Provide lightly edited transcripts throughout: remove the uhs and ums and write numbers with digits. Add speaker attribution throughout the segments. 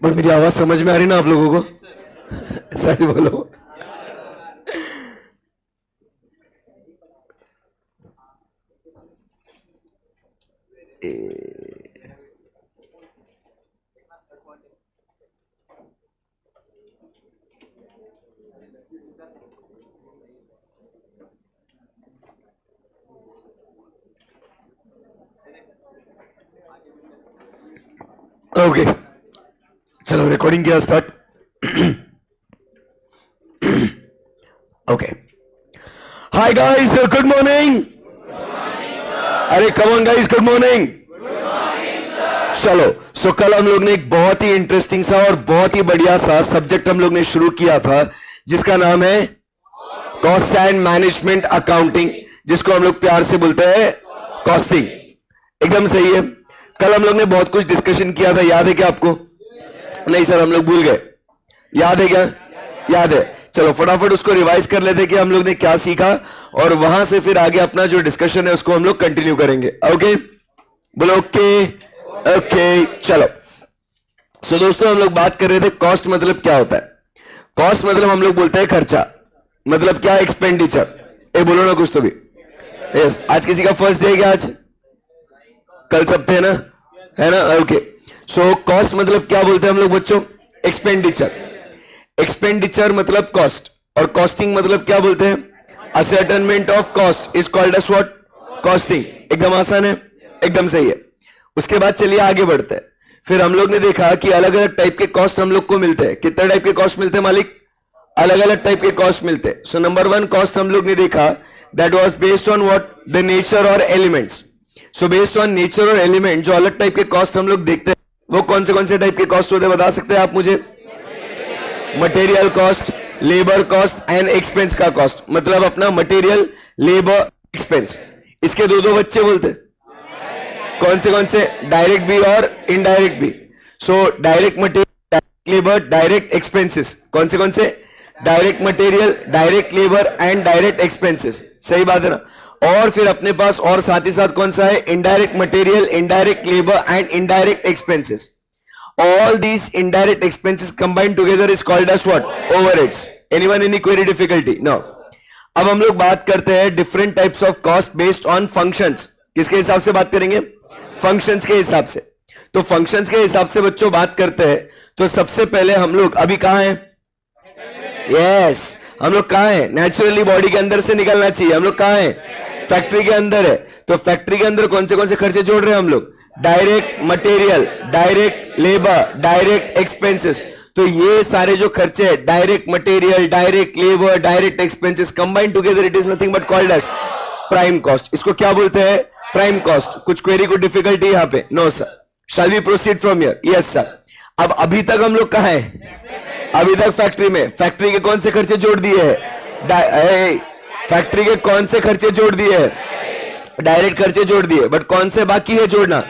Speaker 1: But मेरी आवाज समझ में आ रही ना आप लोगों को? सच बोलो। ओके, चलो रिकॉर्डिंग किया start. Okay, hi guys, good morning. अरे come on guys, good morning. चलो, सो कल हम लोग ने एक बहुत ही इंटरेस्टिंग सा और बहुत ही बढ़िया सा सब्जेक्ट हम लोग ने शुरू किया था, जिसका नाम है कॉस्ट एंड मैनेजमेंट अकाउंटिंग, जिसको हम लोग प्यार से बोलते हैं कॉस्टिंग। एकदम सही है। कल हम लोग ने बहुत कुछ डिस्कशन किया था, याद है क्या आपको? नहीं सर, हम लोग भूल गए। याद है क्या? याद है। चलो फटाफट उसको रिवाइज कर लेते कि हम लोग ने क्या सीखा, और वहां से फिर आगे अपना जो डिस्कशन है उसको हम लोग कंटिन्यू करेंगे। ओके, बोलो ओके। ओके, चलो। सो दोस्तों, हम लोग बात कर रहे थे कॉस्ट मतलब क्या होता है। कॉस्ट मतलब हम लोग बोलते हैं खर्चा, मतलब क्या? एक्सपेंडिचर। ए बोलो ना कुछ तो भी। यस, आज किसी का फर्स्ट डे है क्या? आज कल सब थे ना, है ना? ओके, सो कॉस्ट मतलब क्या बोलते हैं हम लोग बच्चों? एक्सपेंडिचर। एक्सपेंडिचर मतलब कॉस्ट, और कॉस्टिंग मतलब क्या बोलते हैं? Ascertainment of cost is called as what? Costing. एकदम आसान है, एकदम सही है। उसके बाद चलिए आगे बढ़ते हैं। फिर हम लोग ने देखा कि अलग अलग टाइप के कॉस्ट हम लोग को मिलते हैं। कितने टाइप के कॉस्ट मिलते हैं मालिक? अलग अलग टाइप के कॉस्ट मिलते हैं। सो नंबर 1 कॉस्ट हम लोग ने देखा, that was based on what? The nature और elements. So based on nature और एलिमेंट जो अलग टाइप के कॉस्ट हम लोग देखते हैं, वो कौन से टाइप के कॉस्ट होते हैं बता सकते हैं आप मुझे? Material cost, labour cost and expense का कॉस्ट, मतलब अपना मटेरियल, लेबर, एक्सपेंस। इसके दो बच्चे बोलते हैं। कौन से? डायरेक्ट भी और इनडायरेक्ट भी। So direct material, direct labour, direct expenses. कौन से? Direct material, direct labour and direct expenses. सही बात है ना? और फिर अपने पास और साथ ही साथ कौन सा है? Indirect material, indirect labour and indirect expenses. All these indirect expenses combined together is called as what? Overheads. Anyone any query difficulty? No. अब हम लोग बात करते हैं different types of cost based on functions. किसके हिसाब से बात करेंगे? Functions के हिसाब से। तो functions के हिसाब से बच्चों बात करते हैं, तो सबसे पहले हम लोग अभी कहां हैं? Yes, हम लोग कहां हैं? नेचुरली बॉडी के अंदर से निकलना चाहिए। हम लोग कहां हैं? फैक्ट्री के अंदर है। तो फैक्ट्री के अंदर कौन से खर्चे जोड़ रहे हैं हम लोग? Direct material, direct labour, direct expenses. तो ये सारे जो खर्चे हैं, direct material, direct labour, direct expenses, combined together it is nothing but called as prime cost. इसको क्या बोलते हैं? Prime cost. कुछ क्वेरी को डिफिकल्टी यहां पे? No sir. Shall we proceed from here? Yes sir. अब अभी तक हम लोग कहां हैं? अभी तक फैक्ट्री में। फैक्ट्री के कौन से खर्चे जोड़ दिए हैं? फैक्ट्री के कौन से खर्चे जोड़ दिए हैं? डायरेक्ट खर्चे जोड़ दिए, बट कौन से बाकी है जोड़ना?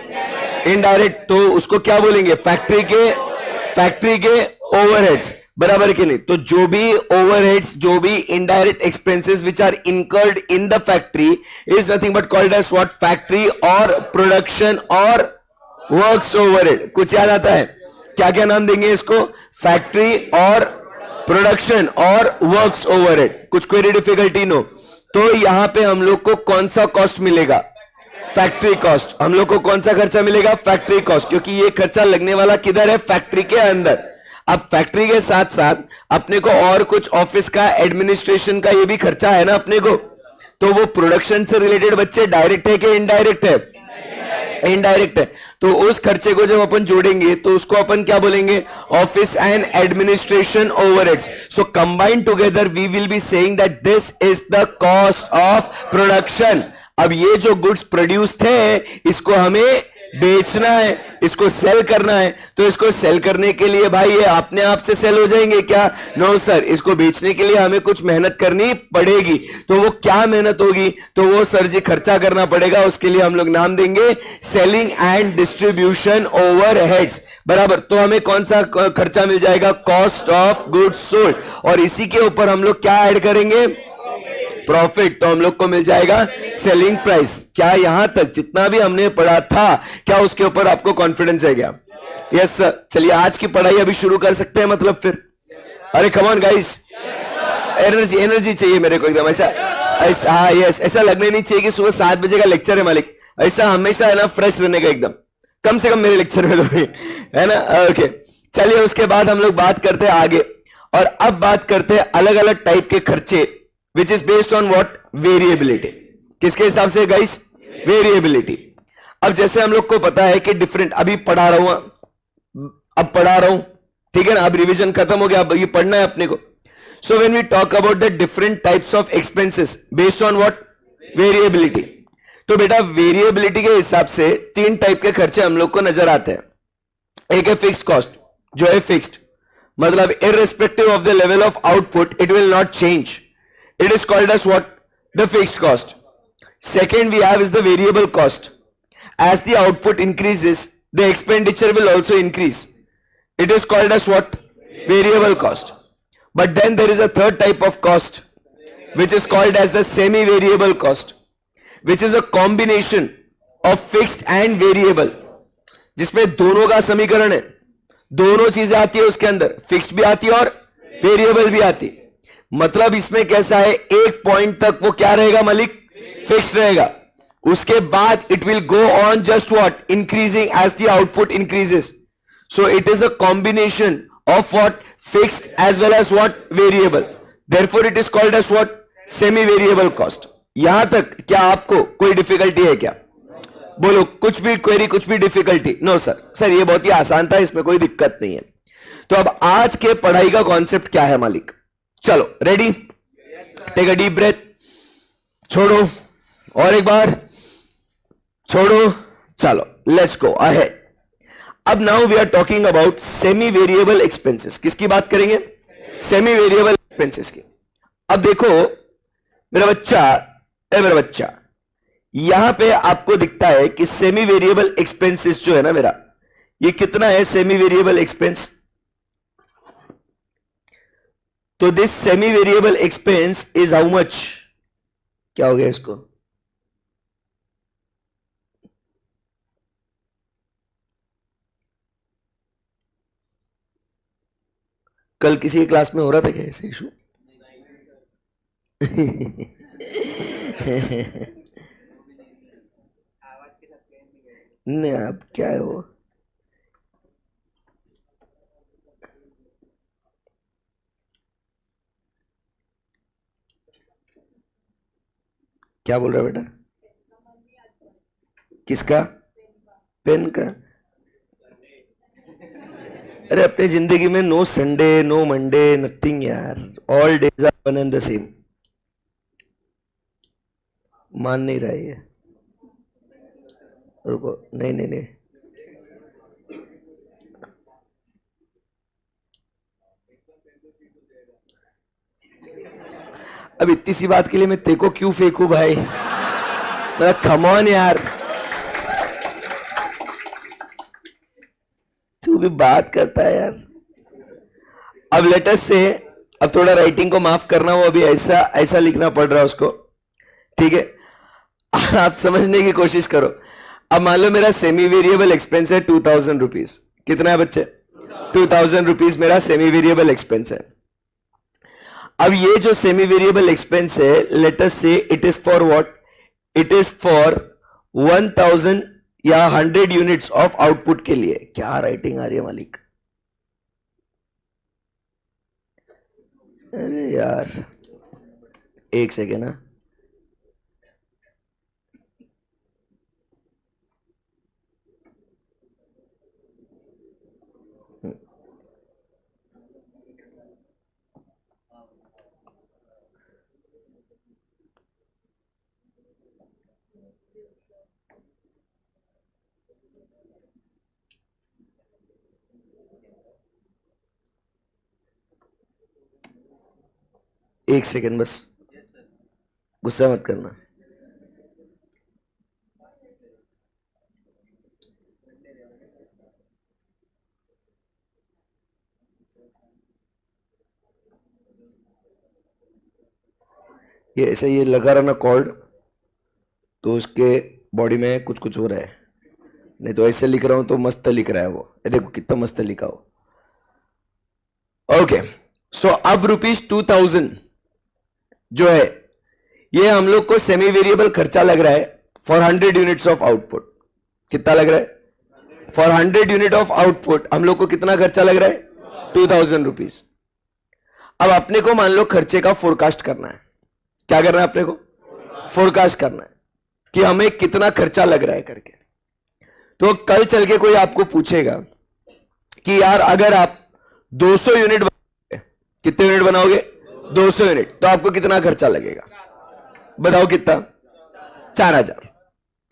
Speaker 1: इनडायरेक्ट। तो उसको क्या बोलेंगे? फैक्ट्री के ओवरहेड्स। बराबर कि नहीं? तो जो भी ओवरहेड्स, जो भी indirect expenses which are incurred in the factory is nothing but called as what? Factory और प्रोडक्शन और वर्क्स ओवरहेड। कुछ याद आता है? क्या क्या नाम देंगे इसको? फैक्ट्री और प्रोडक्शन और वर्क्स ओवरहेड। कुछ क्वेरी डिफिकल्टी? नो। तो यहां पे हम लोग को कौन सा कॉस्ट मिलेगा? Factory cost. हम लोग को कौन सा खर्चा मिलेगा? फैक्ट्री कॉस्ट, क्योंकि ये खर्चा लगने वाला किधर है? फैक्ट्री के अंदर। अब फैक्ट्री के साथ साथ अपने को और कुछ ऑफिस का, एडमिनिस्ट्रेशन का ये भी खर्चा है ना अपने को। तो वो प्रोडक्शन से रिलेटेड बच्चे डायरेक्ट है कि इनडायरेक्ट है? इनडायरेक्ट है। तो उस खर्चे को जब अपन जोड़ेंगे तो उसको अपन क्या बोलेंगे? Office and administration overheads. So combined together we will be saying that this is the cost of production. अब ये जो गुड्स प्रोड्यूस थे, इसको हमें बेचना है, इसको सेल करना है। तो इसको सेल करने के लिए भाई ये अपने आप से सेल हो जाएंगे क्या? नो सर, इसको बेचने के लिए हमें कुछ मेहनत करनी पड़ेगी। तो वो क्या मेहनत होगी? तो वो सर जी खर्चा करना पड़ेगा। उसके लिए हम लोग नाम देंगे सेलिंग एंड डिस्ट्रीब्यूशन ओवरहेड्स। बराबर। तो हमें कौन सा खर्चा मिल जाएगा? Cost of goods sold. और इसी के ऊपर हम लोग क्या ऐड करेंगे? प्रॉफिट। तो हम लोग को मिल जाएगा सेलिंग प्राइस। क्या यहां तक जितना भी हमने पढ़ा था, क्या उसके ऊपर आपको कॉन्फिडेंस है क्या? यस सर, चलिए आज की पढ़ाई अभी शुरू कर सकते हैं मतलब फिर। अरे come on guys, energy energy चाहिए मेरे को एकदम ऐसा ऐसा। हाँ यस, ऐसा लगने नहीं चाहिए कि सुबह 7 बजे का लेक्चर है मालिक। ऐसा हमेशा है ना, फ्रेश रहने का एकदम, कम से कम मेरे लेक्चर में तो भी, है ना। ओके चलिए, उसके बाद हम लोग बात करते हैं आगे। और अब बात करते हैं अलग अलग टाइप के खर्चे, which is based on what, variability. किसके हिसाब से गाइस, वेरिएबिलिटी। अब जैसे हम लोग को पता है कि डिफरेंट, अभी पढ़ा रहा हूं, अब पढ़ा रहा हूं, ठीक है ना, अब रिवीजन खत्म हो गया, अब ये पढ़ना है अपने को। So when we talk about the different types of expenses based on what, variability. तो बेटा वेरिएबिलिटी के हिसाब से 3 टाइप के खर्चे हम लोग को नजर आते हैं। एक है फिक्स्ड कॉस्ट, जो है फिक्स्ड, मतलब irrespective of the level of output it will not change, it is called as what, the fixed cost. Second we have is the variable cost. As the output increases, the expenditure will also increase. It is called as what? Variable cost. But then there is a third type of cost, which is called as the semi-variable cost, which is a combination of fixed and variable, जिसमें दोनों का समीकरण है, दोनों चीजें आती है उसके अंदर, फिक्स्ड भी आती है और वेरिएबल भी आती है। मतलब इसमें कैसा है, एक पॉइंट तक वो क्या रहेगा मलिक, फिक्स्ड रहेगा, उसके बाद it will go on just what, increasing as the output increases. So it is a combination of what, fixed as well as what, variable, therefore it is called as what, semi variable cost. यहां तक क्या आपको कोई difficulty है क्या? बोलो, कुछ भी क्वेरी, कुछ भी डिफिकल्टी? नो सर, सर ये बहुत ही आसान था, इसमें कोई दिक्कत नहीं है। तो अब आज के पढ़ाई का कॉन्सेप्ट क्या है मालिक? चलो ready, take a deep breath, छोड़ो, और एक बार छोड़ो, चलो लेट्स गो अहेड। अब now we are talking about semi variable expenses. किसकी बात करेंगे? सेमी वेरिएबल एक्सपेंसेस की। अब देखो मेरा बच्चा, मेरा बच्चा, यहां पे आपको दिखता है कि सेमी वेरिएबल एक्सपेंसेस जो है ना मेरा, ये कितना है सेमी वेरिएबल एक्सपेंस? तो this semi variable expense is how much? क्या हो गया इसको? कल किसी की क्लास में हो रहा था क्या ऐसे इशू? नहीं, अब क्या है वो, क्या बोल रहा है बेटा? किसका? पेन का? अरे अपनी जिंदगी में no Sunday, no Monday, nothing यार, all days are one and the same. मान नहीं रहा है ये, रुको, नहीं नहीं नहीं, अब इतनी सी बात के लिए मैं तेको क्यों फेंकू भाई? मेरा कम ऑन यार, तू भी बात करता है यार। अब लेटर से, अब थोड़ा राइटिंग को माफ करना, वो अभी ऐसा ऐसा लिखना पड़ रहा है उसको, ठीक है? आप समझने की कोशिश करो। अब मान लो मेरा सेमी वेरिएबल एक्सपेंस है 2000 रुपीज। कितना है बच्चे? 2000 रुपीज मेरा सेमी वेरिएबल एक्सपेंस है। अब ये जो सेमी वेरिएबल एक्सपेंस है, लेट अस से it is for what, it is for 1000 या 100 यूनिट्स ऑफ आउटपुट के लिए। क्या राइटिंग आ रही है मालिक? अरे यार एक सेकेंड ना, एक सेकेंड बस, गुस्सा मत करना। ये ऐसे ये लगा रहा ना कॉर्ड, तो उसके बॉडी में कुछ कुछ हो रहा है, नहीं तो ऐसे लिख रहा हूं तो मस्त लिख रहा है वो, ये देखो कितना मस्त लिखा हो। ओके, सो अब ₹2000 जो है ये हम लोग को सेमी वेरिएबल खर्चा लग रहा है फॉर 100 यूनिट्स ऑफ आउटपुट। कितना लग रहा है? फॉर 100 यूनिट ऑफ आउटपुट हम लोग को कितना खर्चा लग रहा है? ₹2000। अब अपने को मान लो खर्चे का फोरकास्ट करना है। क्या करना है अपने को? फोरकास्ट करना है कि हमें कितना खर्चा लग रहा है करके। तो कल चल के कोई आपको पूछेगा कि यार अगर आप 200 यूनिट बनाओगे, कितने यूनिट बनाओगे? 200 यूनिट, तो आपको कितना खर्चा लगेगा? बताओ कितना? 4000,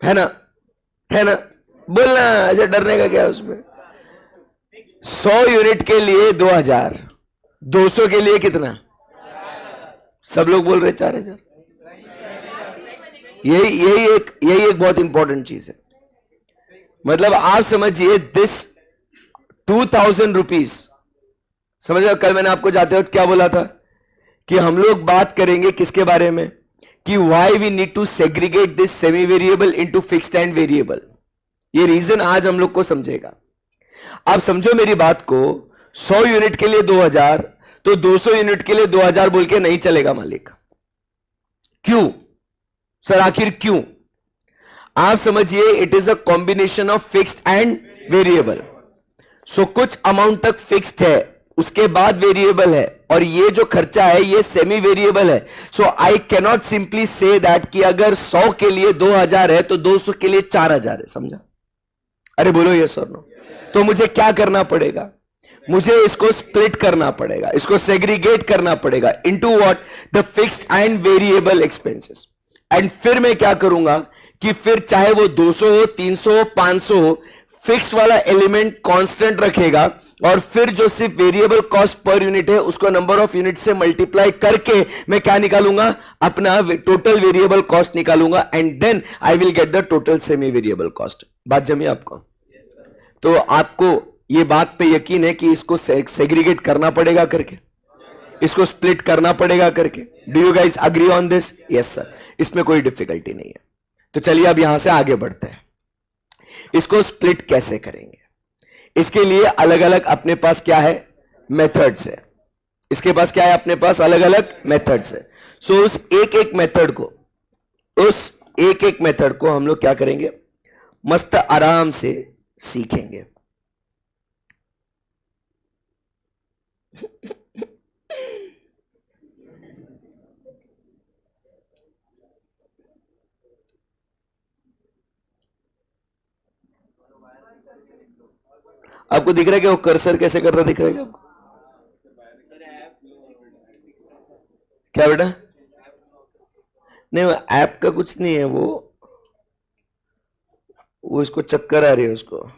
Speaker 1: है ना? है ना? बोलना, ऐसे डरने का क्या उसमें। 100 यूनिट के लिए 2000, 200 के लिए कितना? सब लोग बोल रहे 4000। यही एक बहुत इंपॉर्टेंट चीज है। मतलब आप समझिए दिस 2000 रुपीज, समझ रहे? कल मैंने आपको जाते वक्त क्या बोला था कि हम लोग बात करेंगे किसके बारे में, कि why we need to segregate this semi variable into fixed and variable. ये रीजन आज हम लोग को समझेगा। आप समझो मेरी बात को, 100 यूनिट के लिए 2000, तो 200 यूनिट के लिए 2000 बोल के नहीं चलेगा मालिक। क्यों सर, आखिर क्यों? आप समझिए it is a combination of fixed and variable. So कुछ अमाउंट तक फिक्स्ड है, उसके बाद वेरिएबल है, और ये जो खर्चा है ये सेमी वेरिएबल है। So I cannot simply say that कि अगर 100 के लिए 2000 है तो 200 के लिए 4000 है। समझा? अरे बोलो यस और नो। तो मुझे क्या करना पड़ेगा? मुझे इसको स्प्लिट करना पड़ेगा, इसको सेग्रीगेट करना पड़ेगा into what? The fixed and variable expenses. And फिर मैं क्या करूंगा कि फिर चाहे वो 200 हो, 300 हो, 500 हो, फिक्स्ड वाला एलिमेंट कांस्टेंट रखेगा, और फिर जो सिर्फ वेरिएबल कॉस्ट पर यूनिट है उसको नंबर ऑफ यूनिट से मल्टीप्लाई करके मैं क्या निकालूंगा? अपना टोटल वेरिएबल कॉस्ट निकालूंगा, and then I will get the total semi variable cost. बात जमी आपको? तो आपको ये बात पे यकीन है कि इसको सेग्रीगेट करना पड़ेगा करके, इसको स्प्लिट करना पड़ेगा करके। Do you guys agree on this? Yes sir, इसमें कोई डिफिकल्टी नहीं है। तो चलिए अब यहां से आगे बढ़ते हैं। इसको स्प्लिट कैसे करेंगे? इसके लिए अलग अलग अपने पास क्या है? मेथड्स है। इसके पास क्या है? अपने पास अलग अलग मेथड्स है। सो उस एक एक मेथड को हम लोग क्या करेंगे? मस्त आराम से सीखेंगे। आपको दिख रहा है कि वो कर्सर कैसे कर रहा दिख रहा है क्या आपको? क्या बेटा? नहीं, वो ऐप का कुछ नहीं है, वो इसको चक्कर आ रही है उसको।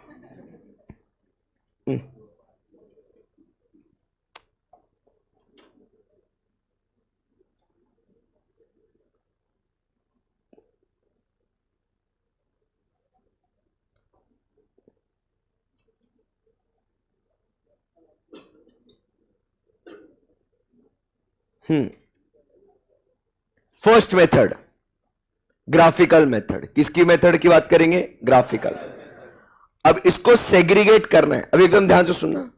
Speaker 1: First method, graphical method. किसकी मेथड की बात करेंगे? ग्राफिकल। अब इसको सेग्रीगेट करना है। अब एकदम ध्यान से सुनना।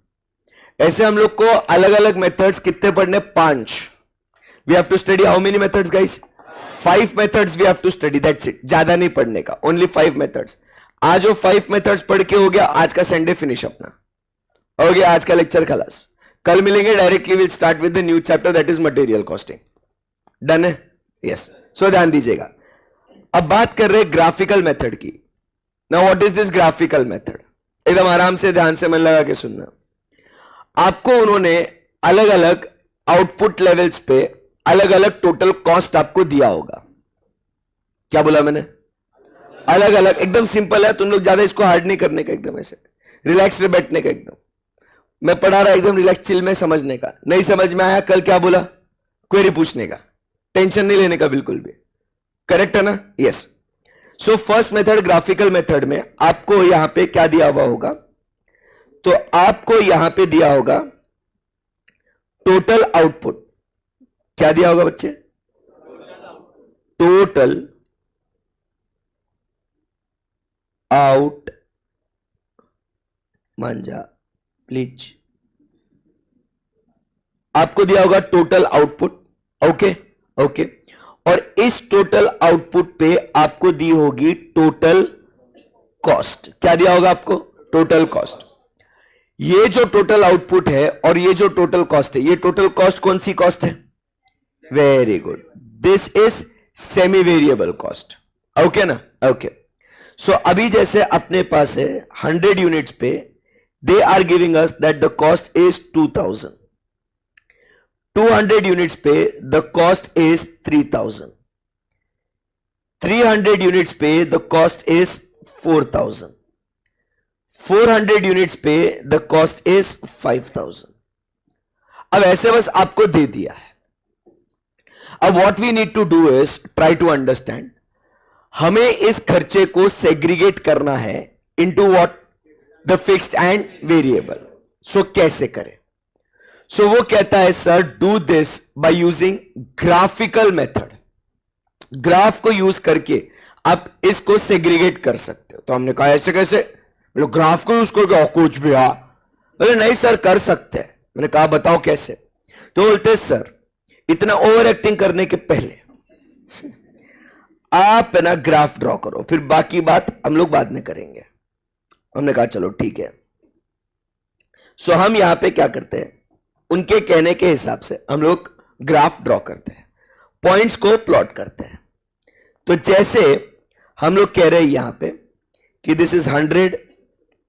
Speaker 1: ऐसे हम लोग को अलग अलग मेथड्स कितने पढ़ने? 5। We have to study how many methods guys? 5 methods we have to study, that's it. ज्यादा नहीं पढ़ने का, ओनली 5 मेथड्स। आज वो 5 मेथड्स पढ़ के हो गया, आज का संडे फिनिश अपना हो गया, आज का लेक्चर खलास। कल मिलेंगे directly, will start with the new chapter that is material costing. Done है? यस। सो ध्यान दीजिएगा। अब बात कर रहे ग्राफिकल मेथड की। Now what is this graphical method? एकदम आराम से ध्यान से मन लगा के सुनना। आपको उन्होंने अलग अलग आउटपुट लेवल्स पे अलग अलग टोटल कॉस्ट आपको दिया होगा। क्या बोला मैंने? अलग अलग। एकदम सिंपल है, तुम लोग ज्यादा इसको हार्ड नहीं करने का, एकदम ऐसे रिलैक्स से बैठने का। एकदम मैं पढ़ा रहा, एकदम रिलैक्स चिल में समझने का। नहीं समझ में आया, कल क्या बोला? क्वेरी पूछने का, टेंशन नहीं लेने का बिल्कुल भी। करेक्ट है ना? Yes. So first method, graphical method में आपको यहां पे क्या दिया हुआ होगा? तो आपको यहां पे दिया होगा टोटल आउटपुट। क्या दिया होगा बच्चे? Total output. मान जा प्लीज। आपको दिया होगा टोटल आउटपुट, ओके ओके, और इस टोटल आउटपुट पे आपको दी होगी टोटल कॉस्ट। क्या दिया होगा आपको? Total cost. ये जो टोटल आउटपुट है और ये जो टोटल कॉस्ट है, ये टोटल कॉस्ट कौन सी कॉस्ट है? Very good, this is semi variable cost, okay ना? ओके, सो अभी जैसे अपने पास है 100 यूनिट्स पे, they are giving us that the cost is 2000। 200 units पे द कॉस्ट इज 3000। 300 यूनिट्स पे द कॉस्ट इज 4000। 400 यूनिट्स पे द कॉस्ट इज 5000। अब ऐसे बस आपको दे दिया है। अब what we need to do is try to understand, हमें इस खर्चे को सेग्रीगेट करना है into what? The fixed and variable. So कैसे करें? सो वो कहता है sir do this by using graphical method. Graph को यूज करके आप इसको सेग्रीगेट कर सकते हो। तो हमने कहा ऐसे कैसे? बोलो ग्राफ को यूज करके कुछ भी। हाँ, बोले नहीं सर कर सकते हैं। मैंने कहा बताओ कैसे? तो बोलते सर इतना ओवर एक्टिंग करने के पहले आप ना ग्राफ ड्रॉ करो, फिर बाकी बात हम लोग बाद में करेंगे। हमने कहा चलो ठीक है। सो हम यहां पे क्या करते हैं, उनके कहने के हिसाब से हम लोग ग्राफ ड्रॉ करते हैं, पॉइंट्स को प्लॉट करते हैं। तो जैसे हम लोग कह रहे हैं यहां पे कि दिस इज 100,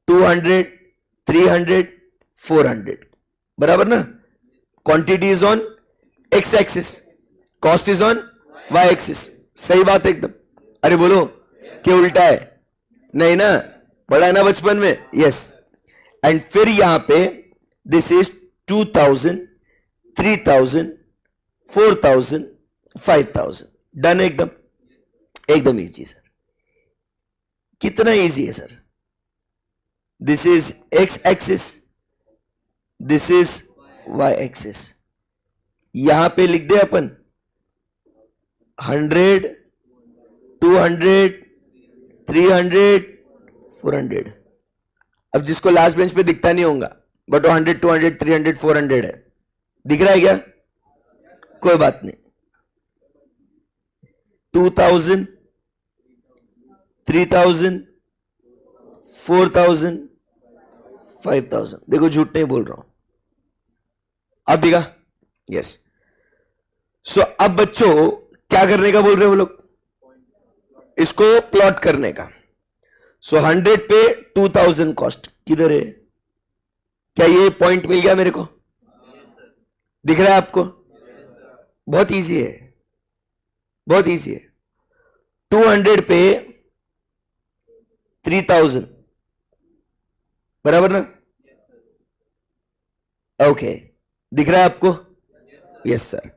Speaker 1: 200, 300, 400, बराबर ना? Quantity is on x axis, cost is on y axis. सही बात एकदम। अरे बोलो क्या उल्टा है? नहीं ना, पढ़ा है ना बचपन में? यस। एंड फिर यहां पे दिस इज 2000, 3000, 4000, 5000। डन एकदम? एकदम इजी सर। कितना इजी है sir? This is X axis, this is Y axis. यहां पे लिख दे अपन 100, 200, 300, 400। अब जिसको लास्ट बेंच पे दिखता नहीं होगा, बट वो 100, 200, 300, 400 है। दिख रहा है क्या? कोई बात नहीं। 2000, 3000, 4000, 5000। देखो झूठ नहीं बोल रहा हूं। अब दिखा? यस। सो अब बच्चों क्या करने का बोल रहे हो वो लोग? इसको प्लॉट करने का। सो 100 पे 2000 कॉस्ट किधर है? क्या ये पॉइंट मिल गया मेरे को? दिख रहा है आपको? बहुत इजी है, बहुत इजी है। 200 पे 3000, बराबर ना? ओके, दिख रहा है आपको? यस सर,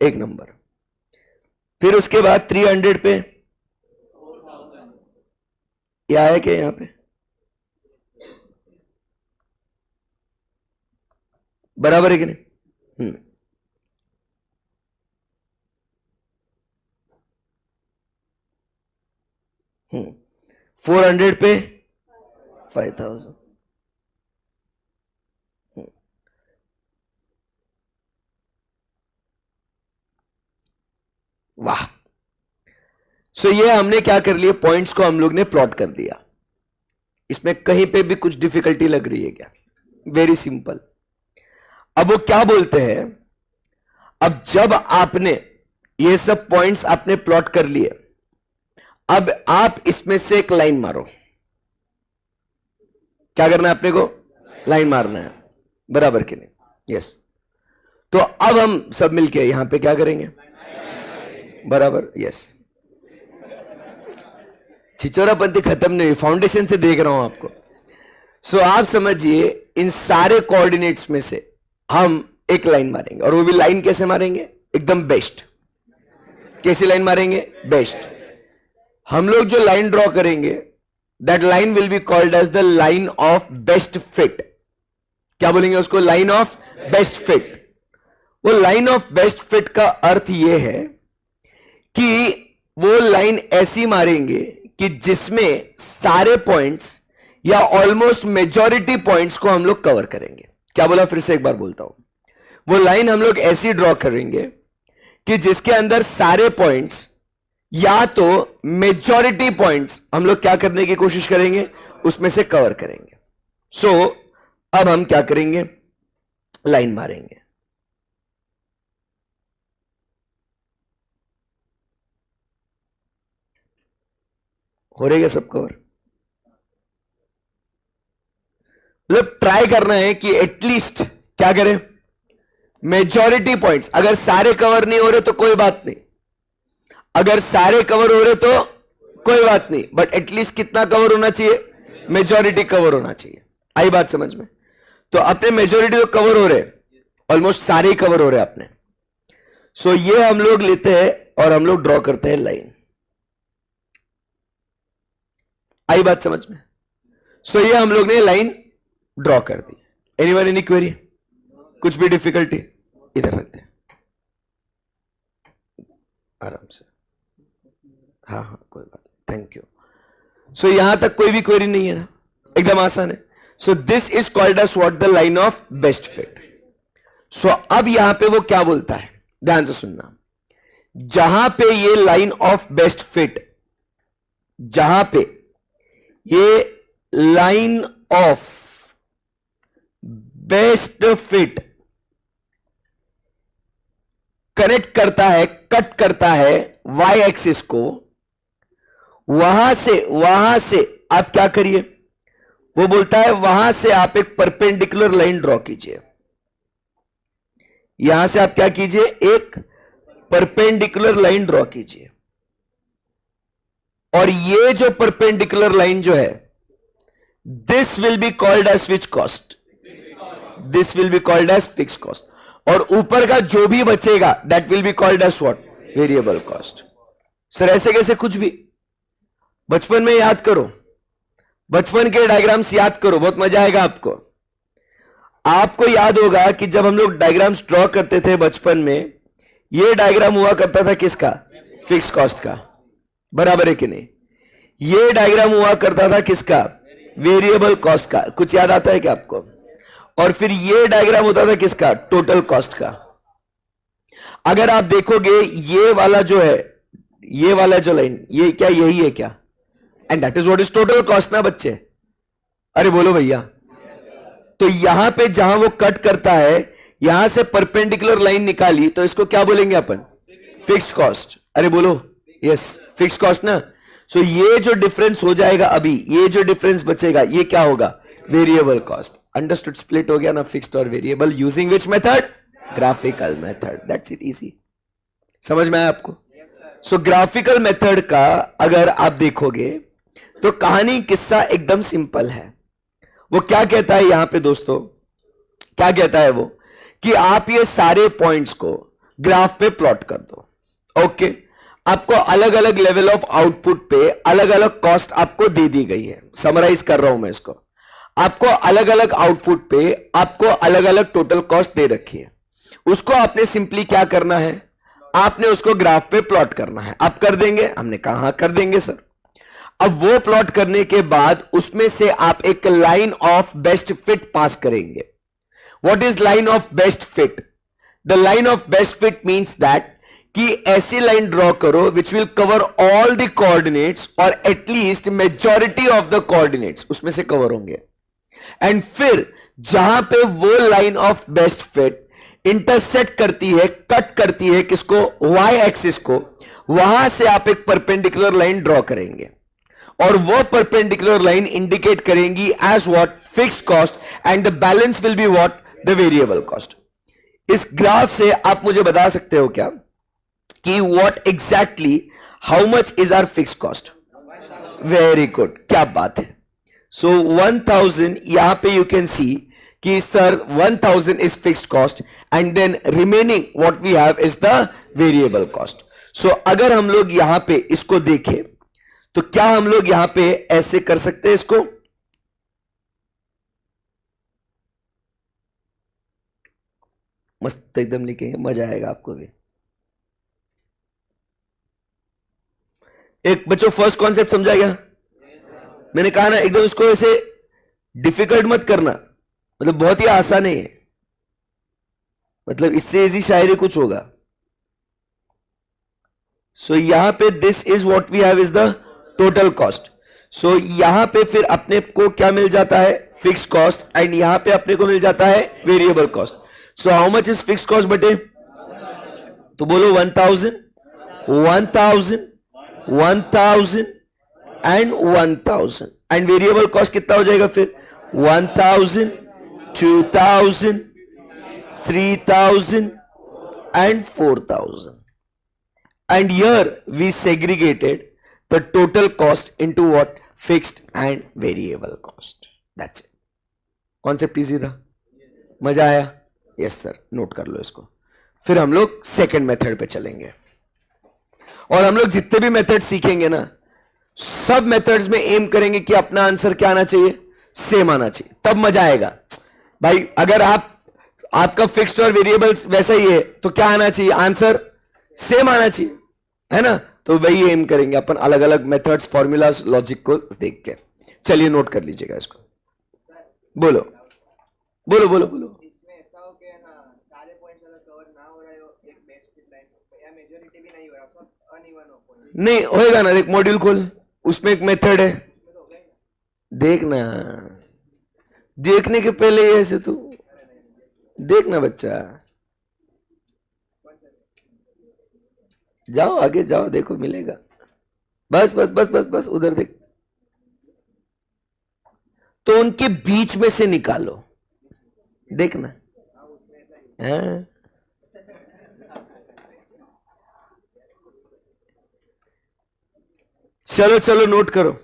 Speaker 1: एक नंबर। फिर उसके बाद 300 पे यह है क्या यहां पे? बराबर है कि नहीं? 400 पे 5000। वाह। सो ये हमने क्या कर लिया, पॉइंट्स को हम लोग ने प्लॉट कर दिया। इसमें कहीं पे भी कुछ डिफिकल्टी लग रही है क्या? Very simple. अब वो क्या बोलते हैं, अब जब आपने ये सब पॉइंट्स आपने प्लॉट कर लिए, अब आप इसमें से एक लाइन मारो। क्या करना है अपने को? लाइन मारना है, बराबर कि नहीं? यस। तो अब हम सब मिलके यहां पे क्या करेंगे? बराबर, यस। छिचोरापंथी खत्म नहीं, फाउंडेशन से देख रहा हूं आपको। सो आप समझिए इन सारे कोऑर्डिनेट्स में से हम एक लाइन मारेंगे, और वो भी लाइन कैसे मारेंगे? एकदम बेस्ट। कैसी लाइन मारेंगे? बेस्ट। हम लोग जो लाइन ड्रॉ करेंगे, that line will be called as the line of best fit. क्या बोलेंगे उसको? Line of best fit. वो लाइन ऑफ बेस्ट फिट का अर्थ यह है कि वो लाइन ऐसी मारेंगे कि जिसमें सारे पॉइंट्स या ऑलमोस्ट मेजॉरिटी पॉइंट्स को हम लोग कवर करेंगे। क्या बोला, फिर से एक बार बोलता हूं। वो लाइन हम लोग ऐसी ड्रॉ करेंगे कि जिसके अंदर सारे पॉइंट्स या तो मेजॉरिटी पॉइंट्स हम लोग क्या करने की कोशिश करेंगे, उसमें से कवर करेंगे। सो अब हम क्या करेंगे, लाइन मारेंगे। हो रहेगा सब कवर? मतलब ट्राई करना है कि एटलीस्ट क्या करें, मेजॉरिटी पॉइंट्स। अगर सारे कवर नहीं हो रहे तो कोई बात नहीं, अगर सारे कवर हो रहे तो कोई बात नहीं, बट एटलीस्ट कितना कवर होना चाहिए, मेजॉरिटी कवर होना चाहिए। आई बात समझ में? तो अपने मेजॉरिटी तो कवर हो रहे, ऑलमोस्ट सारे ही कवर हो रहे अपने। सो ये हम लोग लेते हैं और हम लोग ड्रॉ करते हैं लाइन। आई बात समझ में? सो ये हम लोग ने लाइन ड्रॉ कर दी। Anyone any query? कुछ भी डिफिकल्टी? इधर रखते हैं आराम से। हाँ हाँ कोई बात नहीं, थैंक यू। सो यहां तक कोई भी क्वेरी नहीं है ना, एकदम आसान है। So this is called as what, the line of best fit. So अब यहां पे वो क्या बोलता है, ध्यान से सुनना। जहां पे ये लाइन ऑफ बेस्ट फिट, जहां पे ये line of best fit connect करता है, कट करता है वाई एक्सिस को, वहां से आप क्या करिए, वो बोलता है वहां से आप एक परपेंडिकुलर लाइन ड्रॉ कीजिए। यहां से आप क्या कीजिए, एक परपेंडिकुलर लाइन ड्रॉ कीजिए। और ये जो परपेंडिकुलर लाइन जो है, this will be called as which cost, this will be called as fix cost. और ऊपर का जो भी बचेगा that will be called as what, variable cost. Sir ऐसे कैसे? कुछ भी बचपन में याद करो, बचपन के डायग्राम्स याद करो, बहुत मजा आएगा आपको। आपको याद होगा कि जब हम लोग डायग्राम्स ड्रॉ करते थे बचपन में, ये डायग्राम हुआ करता था किसका, फिक्स कॉस्ट का, बराबर है कि नहीं? ये डायग्राम हुआ करता था किसका, वेरिएबल कॉस्ट का। कुछ याद आता है क्या आपको? और फिर ये डायग्राम होता था किसका, टोटल कॉस्ट का। अगर आप देखोगे ये वाला जो है, ये वाला जो लाइन, ये क्या, यही है क्या? And that is what is total cost ना बच्चे? अरे बोलो भैया। तो यहां पे जहां वो कट करता है, यहां से परपेंडिकुलर लाइन निकाली, तो इसको क्या बोलेंगे अपन, फिक्स्ड कॉस्ट। अरे बोलो यस, फिक्स्ड कॉस्ट ना। सो ये जो डिफरेंस हो जाएगा अभी, ये जो डिफरेंस बचेगा, ये क्या होगा, वेरिएबल कॉस्ट। अंडरस्टूड? स्प्लिट हो गया ना फिक्स्ड और variable, using which method, graphical method. That's it, easy. समझ में आया आपको? सो ग्राफिकल मेथड का अगर आप देखोगे तो कहानी किस्सा एकदम सिंपल है। वो क्या कहता है यहां पे दोस्तों, क्या कहता है वो, कि आप ये सारे पॉइंट्स को ग्राफ पे प्लॉट कर दो। ओके, आपको अलग अलग लेवल ऑफ आउटपुट पे अलग अलग कॉस्ट आपको दे दी गई है। समराइज कर रहा हूं मैं इसको, आपको अलग अलग आउटपुट पे आपको अलग अलग टोटल कॉस्ट दे रखी है। उसको आपने सिंपली क्या करना है, आपने उसको ग्राफ पे प्लॉट करना है। आप कर देंगे? हमने कहा हाँ कर देंगे सर। अब वो प्लॉट करने के बाद उसमें से आप एक line of best fit pass करेंगे। What is line of best fit? The line of best fit means that कि ऐसी लाइन ड्रॉ करो which will cover all the coordinates, और at least majority of the coordinates उसमें से cover होंगे। And फिर जहां पे वो line of best fit intersect करती है, कट करती है किसको, वाई एक्सिस को, वहां से आप एक परपेंडिकुलर लाइन ड्रॉ करेंगे। और वो परपेंडिकुलर लाइन इंडिकेट करेंगी as what, fixed cost, and the balance will be what, the variable cost. इस ग्राफ से आप मुझे बता सकते हो क्या कि what exactly, how much is our fixed cost? Very good, क्या बात है। सो 1000 यहां पे यू कैन सी कि sir 1000 is fixed cost, and then remaining what we have is the variable cost. So अगर हम लोग यहां पे इसको देखें तो क्या हम लोग यहां पे ऐसे कर सकते हैं इसको, मस्त एकदम लिखेंगे, मजा आएगा आपको भी। एक बच्चों फर्स्ट कॉन्सेप्ट समझा गया? मैंने कहा ना एकदम इसको ऐसे डिफिकल्ट मत करना, मतलब बहुत ही आसान है, मतलब इससे इजी शायद ही कुछ होगा। सो यहां पे this is what we have is the total cost. So यहां पे फिर अपने को क्या मिल जाता है, फिक्स कॉस्ट, एंड यहां पे अपने को मिल जाता है variable cost. So how much is fix cost बटे, तो बोलो 1000, 1000, 1000 एंड 1000, एंड वेरिएबल कॉस्ट कितना हो जाएगा फिर 1000, 2000, 3000 and 4000. And here we segregated the total cost into what? Fixed and variable cost. That's it. Concept easy था, मजा आया? यस सर, नोट कर लो इसको। फिर हम लोग सेकेंड मेथड पे चलेंगे, और हम लोग जितने भी मेथड सीखेंगे ना, सब मेथड्स में एम करेंगे कि अपना आंसर क्या आना चाहिए, सेम आना चाहिए, तब मजा आएगा भाई। अगर आपका फिक्स्ड और वेरिएबल्स वैसा ही है तो क्या आना चाहिए, आंसर सेम आना चाहिए, है ना? तो वही एम करेंगे अपन, अलग अलग मेथड्स, फॉर्मूलाज, लॉजिक को देख के। चलिए नोट कर लीजिएगा इसको। बोलो बोलो बोलो बोलो।
Speaker 2: इसमें ऐसा हो गया ना, सारे पॉइंट्स अगर कवर ना हो रहे हो, एक बेस्ट फिट लाइन या मेजॉरिटी भी नहीं हो रहा, सब अनइवन हो पॉइंट,
Speaker 1: नहीं होएगा ना, एक मॉड्यूल खोल, उसमें एक मेथड है,
Speaker 2: उसमें तो हो गया ना।
Speaker 1: देखना, देखने के पहले ही ऐसे तू देखना बच्चा, जाओ आगे जाओ, देखो मिलेगा, बस बस बस बस बस उधर देख, तो उनके बीच में से निकालो, देखना। हाँ? चलो चलो नोट करो।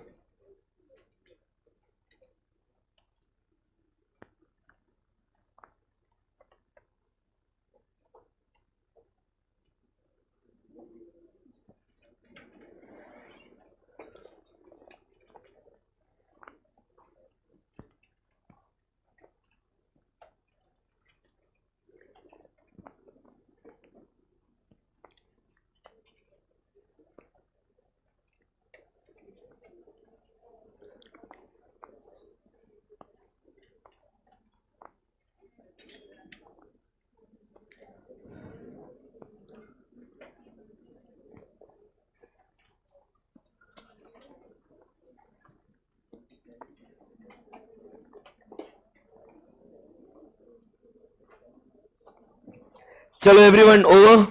Speaker 1: चलो एवरीवन ओवर।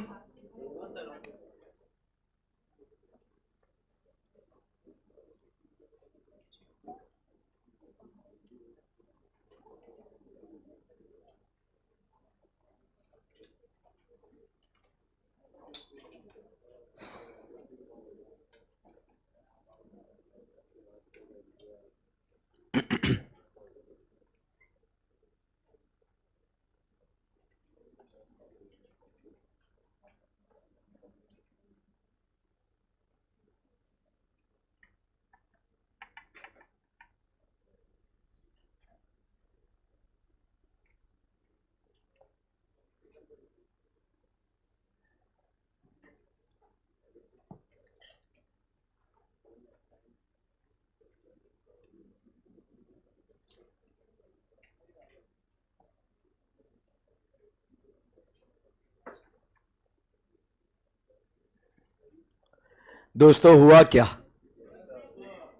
Speaker 1: दोस्तों हुआ क्या,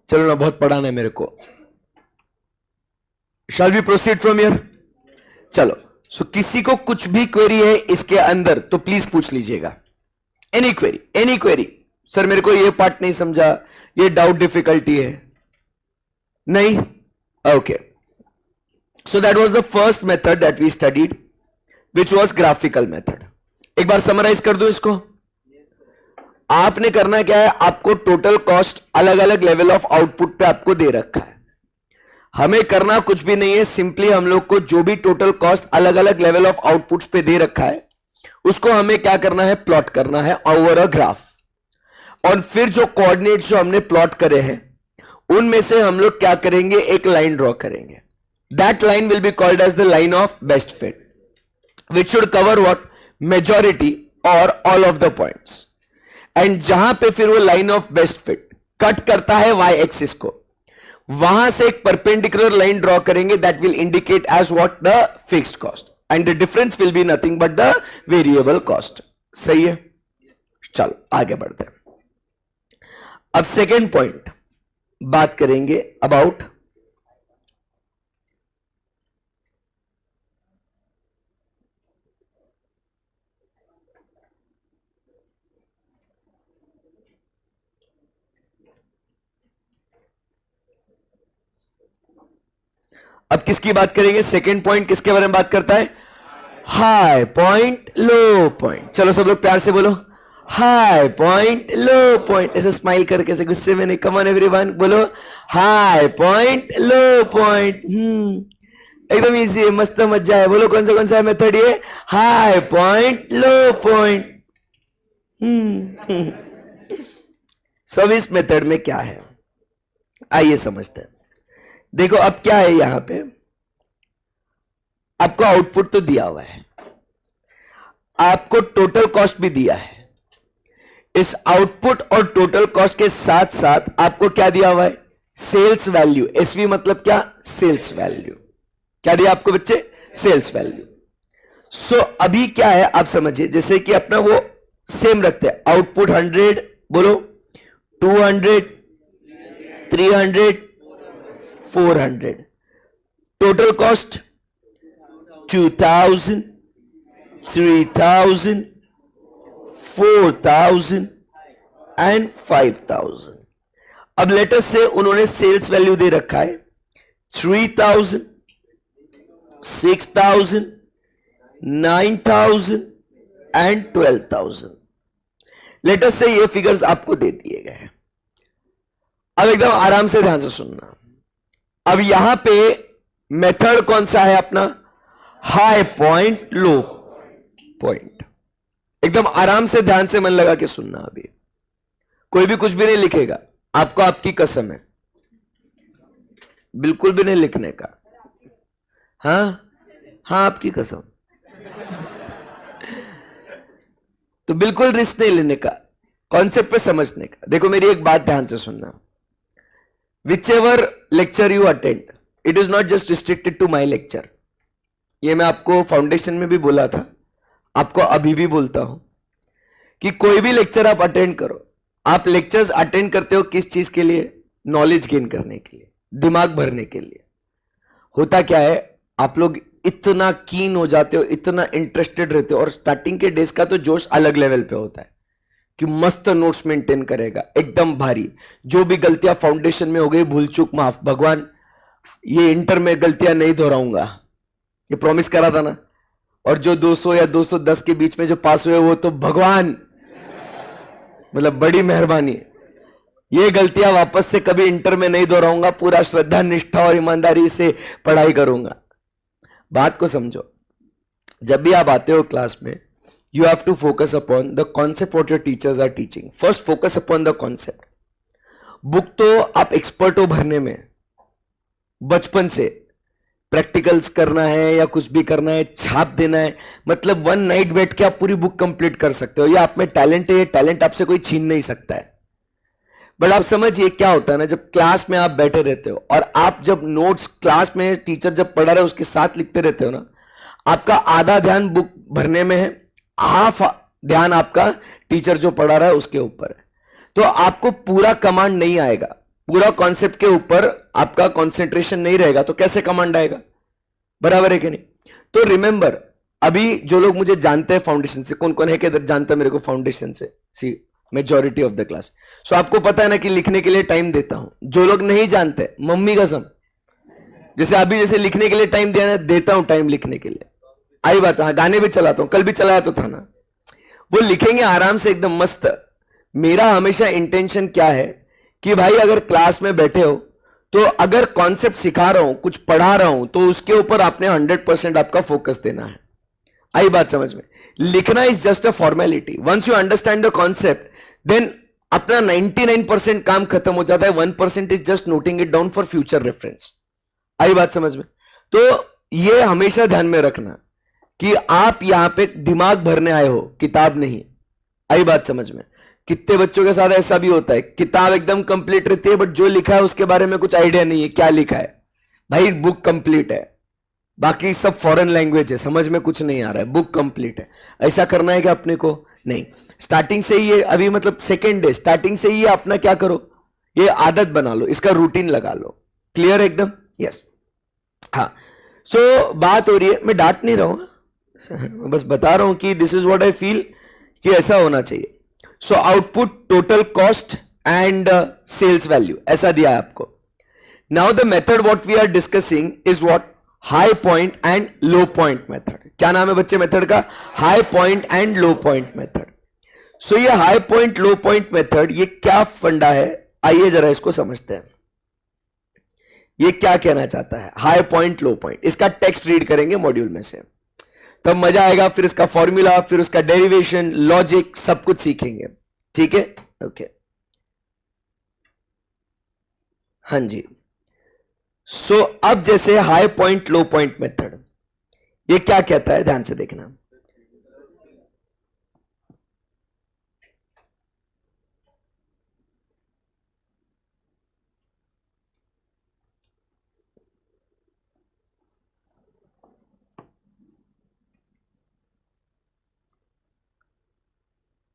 Speaker 1: चलो ना, बहुत पढ़ाना है मेरे को। Shall we proceed from here? चलो, सो किसी को कुछ भी क्वेरी है इसके अंदर तो प्लीज पूछ लीजिएगा, any query, any query. Sir मेरे को ये पार्ट नहीं समझा, ये डाउट डिफिकल्टी है, नहीं? Okay, so that was the first method that we studied, which was graphical method. एक बार समराइज कर दो इसको। आपने करना क्या है, आपको टोटल कॉस्ट अलग अलग लेवल ऑफ आउटपुट पे आपको दे रखा है, हमें करना कुछ भी नहीं है, सिंपली हम लोग को जो भी टोटल कॉस्ट अलग अलग लेवल ऑफ आउटपुट्स पे दे रखा है उसको हमें क्या करना है, प्लॉट करना है ओवर अ ग्राफ। और फिर जो कोऑर्डिनेट्स जो हमने प्लॉट करे हैं उनमें से हम लोग क्या करेंगे, एक लाइन ड्रॉ करेंगे। That line will be called as the line of best fit, which should cover what, majority और all of the points. And जहां पे फिर वो line of best fit cut करता है वाई एक्सिस को, वहां से एक परपेंडिकुलर लाइन ड्रॉ करेंगे that will indicate as what the fixed cost and the difference will be nothing but the variable cost. सही है, चलो आगे बढ़ते हैं। अब सेकेंड पॉइंट बात करेंगे अबाउट अब किसकी बात करेंगे? सेकेंड पॉइंट किसके बारे में बात करता है? High point low point. चलो सब लोग प्यार से बोलो, हाई पॉइंट लो पॉइंट, ऐसे स्माइल करके, ऐसे गुस्से में नहीं। कम ऑन एवरीवन, बोलो हाई पॉइंट लो पॉइंट। एकदम इजी है, मस्त मजा है। बोलो कौन सा मेथड ये? High point low point. सब इस मेथड में क्या है आइए समझते हैं। देखो अब क्या है, यहां पे आपको आउटपुट तो दिया हुआ है, आपको टोटल कॉस्ट भी दिया है। इस आउटपुट और टोटल कॉस्ट के साथ साथ आपको क्या दिया हुआ है? Sales value. एसवी मतलब क्या? Sales value. क्या दिया आपको बच्चे? Sales value. सो अभी क्या है आप समझिए, जैसे कि अपना वो सेम रखते हैं, आउटपुट 100, बोलो 200, 300, 400, टोटल कॉस्ट 2000, 3000, 4000 एंड 5000। अब लेटेस्ट से उन्होंने सेल्स वैल्यू दे रखा है 3000, 6000, 9000 एंड 12000। लेटेस्ट से ये फिगर्स आपको दे दिए गए हैं। अब एकदम आराम से ध्यान से सुनना। अब यहां पे मेथड कौन सा है अपना? High point low point. एकदम आराम से ध्यान से मन लगा के सुनना। अभी कोई भी कुछ भी नहीं लिखेगा, आपको आपकी कसम है, बिल्कुल भी नहीं लिखने का। हाँ आपकी कसम। तो बिल्कुल रिस्क नहीं लेने का, कॉन्सेप्ट पे समझने का। देखो मेरी एक बात ध्यान से सुनना, whichever lecture you attend, it is not just restricted to my lecture. ये मैं आपको फाउंडेशन में भी बोला था, आपको अभी भी बोलता हूं कि कोई भी लेक्चर आप अटेंड करो। आप लेक्चर्स अटेंड करते हो किस चीज के लिए? नॉलेज गेन करने के लिए, दिमाग भरने के लिए। होता क्या है, आप लोग इतना कीन हो जाते हो, इतना इंटरेस्टेड रहते हो, और स्टार्टिंग के डेज का तो जोश अलग लेवल पे होता है कि मस्त नोट्स मेंटेन करेगा, एकदम भारी। जो भी गलतियां फाउंडेशन में हो गई, भूल चूक माफ, भगवान ये इंटर में गलतियां नहीं दोहराऊंगा, ये प्रॉमिस करा था ना। और जो 200 या 210 के बीच में जो पास हुए, वो तो भगवान मतलब बड़ी मेहरबानी। ये गलतियां वापस से कभी इंटर में नहीं दोहराऊंगा, पूरा श्रद्धा निष्ठा और ईमानदारी से पढ़ाई करूंगा। बात को समझो, जब भी आप आते हो क्लास में, you have to focus upon the concept what your teachers are teaching. First focus upon the concept. Book तो आप एक्सपर्ट हो भरने में, बचपन से प्रैक्टिकल्स करना है या कुछ भी करना है, छाप देना है, मतलब वन नाइट बैठ के आप पूरी बुक कंप्लीट कर सकते हो। या आप में टैलेंट है, ये टैलेंट आपसे कोई छीन नहीं सकता है। बट आप समझिए क्या होता है ना, जब क्लास में आप बैठे रहते हो और आप जब नोट्स क्लास में टीचर जब पढ़ा रहे हो उसके साथ लिखते रहते हो ना, आपका आधा ध्यान बुक भरने में है, हाफ ध्यान आपका टीचर जो पढ़ा रहा है उसके ऊपर है। तो आपको पूरा कमांड नहीं आएगा, पूरा कॉन्सेप्ट के ऊपर आपका कंसंट्रेशन नहीं रहेगा, तो कैसे कमांड आएगा? बराबर है कि नहीं? तो रिमेंबर, अभी जो लोग मुझे जानते हैं फाउंडेशन से, कौन कौन है कि जानता है मेरे को फाउंडेशन से? सी मेजॉरिटी ऑफ द क्लास। सो आपको पता है ना कि लिखने के लिए टाइम देता हूं। जो लोग नहीं जानते, मम्मी कसम, जैसे अभी जैसे लिखने के लिए टाइम दिया ना, देता हूं टाइम लिखने के लिए। आई बात, हाँ गाने भी चलाता हूं, कल भी चलाया तो था ना। वो लिखेंगे आराम से, एकदम मस्त। मेरा हमेशा इंटेंशन क्या है कि भाई अगर क्लास में बैठे हो तो अगर कॉन्सेप्ट सिखा रहा हूं, कुछ पढ़ा रहा हूं, तो उसके ऊपर आपने 100% आपका फोकस देना है। आई बात समझ में? लिखना is just a formality. Once you understand the concept, then अपना 99% काम खत्म हो जाता है। 1% is just noting it down for future reference. आई बात समझ में? तो ये हमेशा ध्यान में रखना कि आप यहां पे दिमाग भरने आए हो, किताब नहीं। आई बात समझ में? कितने बच्चों के साथ ऐसा भी होता है, किताब एकदम कंप्लीट रहती है बट जो लिखा है उसके बारे में कुछ आइडिया नहीं है क्या लिखा है। भाई बुक कंप्लीट है, बाकी सब फॉरेन लैंग्वेज है, समझ में कुछ नहीं आ रहा है, बुक कंप्लीट है। ऐसा करना है क्या अपने को? नहीं। स्टार्टिंग से ही ये अभी मतलब सेकेंड डे स्टार्टिंग से ही ये अपना क्या करो, ये आदत बना लो, इसका रूटीन लगा लो। क्लियर एकदम? यस। हाँ, सो बात हो रही है, मैं डांट नहीं रहा हूं, बस बता रहा हूं कि this is what I feel कि ऐसा होना चाहिए। So output, total cost and sales value ऐसा दिया है आपको। Now the method what we are discussing is what high point and low point method. क्या नाम है बच्चे मेथड का? High point and low point method. So ये high point low point method ये क्या फंडा है, आइए जरा इसको समझते हैं। ये क्या कहना चाहता है हाई पॉइंट लो पॉइंट? इसका टेक्स्ट रीड करेंगे मॉड्यूल में से, तब मजा आएगा। फिर इसका फॉर्मूला, फिर उसका डेरिवेशन, लॉजिक, सब कुछ सीखेंगे। ठीक है? ओके, हाँ जी। सो अब जैसे high point low point method ये क्या कहता है, ध्यान से देखना।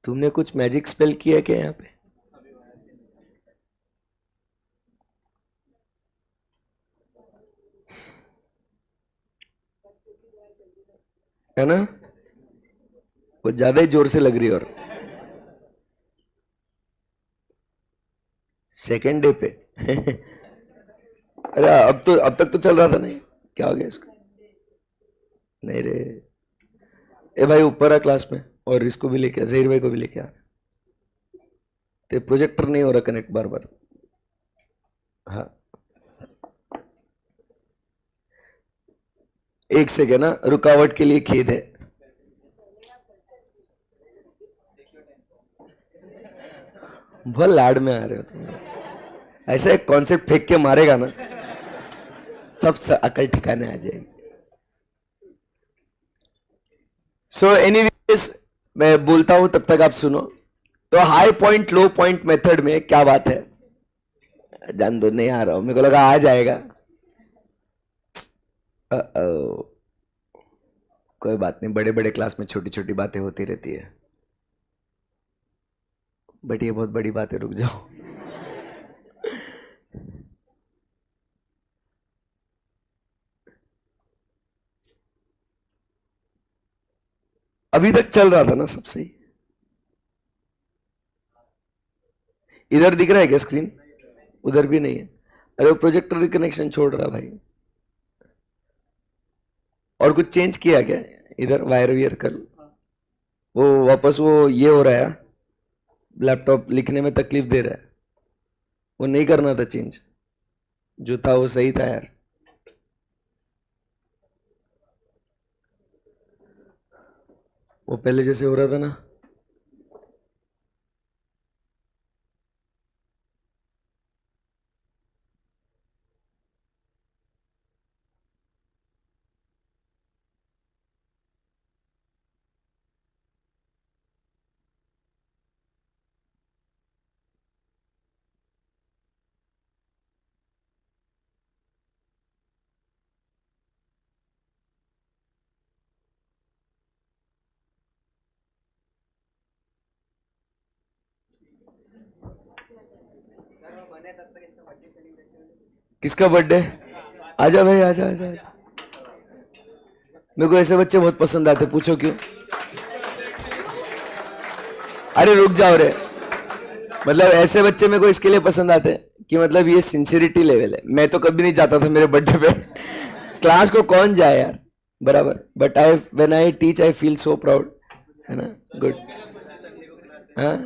Speaker 1: तुमने कुछ मैजिक स्पेल किया क्या यहां पे? है ना, वो ज्यादा ही जोर से लग रही है। और सेकेंड डे पे अरे अब तक तो चल रहा था। नहीं, क्या हो गया इसको? नहीं रे, ए भाई ऊपर आ क्लास में, और इसको भी लेके आ, जहीर भाई को भी लेके आ। ते प्रोजेक्टर नहीं हो रहा कनेक्ट बार बार। हाँ, एक सेकेंड ना, रुकावट के लिए खेद है। बहुत लाड में आ रहे हो तुम। ऐसा एक कॉन्सेप्ट फेंक के मारेगा ना, सब अकल ठिकाने आ जाएगी। सो एनीवेज मैं बोलता हूं, तब तक आप सुनो। तो high point low point method में क्या बात है, जान दो, नहीं आ रहा हूं, मेरे को लगा आ जाएगा। कोई बात नहीं, बड़े बड़े क्लास में छोटी छोटी बातें होती रहती है, बट ये बहुत बड़ी बात है, रुक जाओ। अभी तक चल रहा था ना सब सही? इधर दिख रहा है क्या स्क्रीन? उधर भी नहीं है। अरे वो प्रोजेक्टर कनेक्शन छोड़ रहा भाई। और कुछ चेंज किया क्या इधर? वायर वियर कर वो वापस, वो ये हो रहा है, लैपटॉप लिखने में तकलीफ दे रहा है, वो नहीं करना था चेंज, जो था वो सही था यार। वो पहले जैसे हो रहा था ना। किसका बर्थडे? आजा भाई, आजा आजा आजा। मेरे को ऐसे बच्चे बहुत पसंद आते, पूछो क्यों? अरे रुक जाओ रे, मतलब ऐसे बच्चे मेरे को इसके लिए पसंद आते हैं कि मतलब ये सिंसियरिटी लेवल है। मैं तो कभी नहीं जाता था मेरे बर्थडे पे क्लास को कौन जाए यार, बराबर। But I when I teach I feel so proud, है ना? गुड, हाँ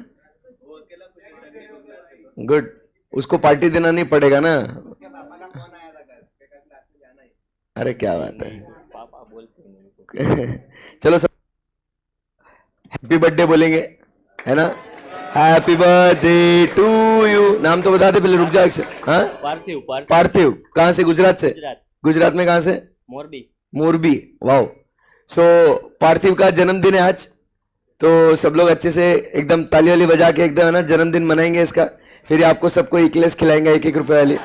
Speaker 1: गुड। उसको पार्टी देना नहीं पड़ेगा ना। अरे क्या बात है। चलो सब हैप्पी बर्थडे बोलेंगे, है ना? Happy birthday to you. नाम तो बता दे पहले, रुक जा एक से। हाँ,
Speaker 3: पार्थिव
Speaker 1: पार्थिव। कहाँ से? गुजरात से?
Speaker 3: गुजरात
Speaker 1: गुजरात में कहाँ से?
Speaker 3: मोरबी।
Speaker 1: मोरबी। वाओ। सो पार्थिव का जन्मदिन है आज, तो सब लोग अच्छे से एकदम ताली वाली बजा के एकदम है ना जन्मदिन मनाएंगे इसका, फिर आपको सबको इक्लेस खिलाएंगे 1-1 रुपए वाली.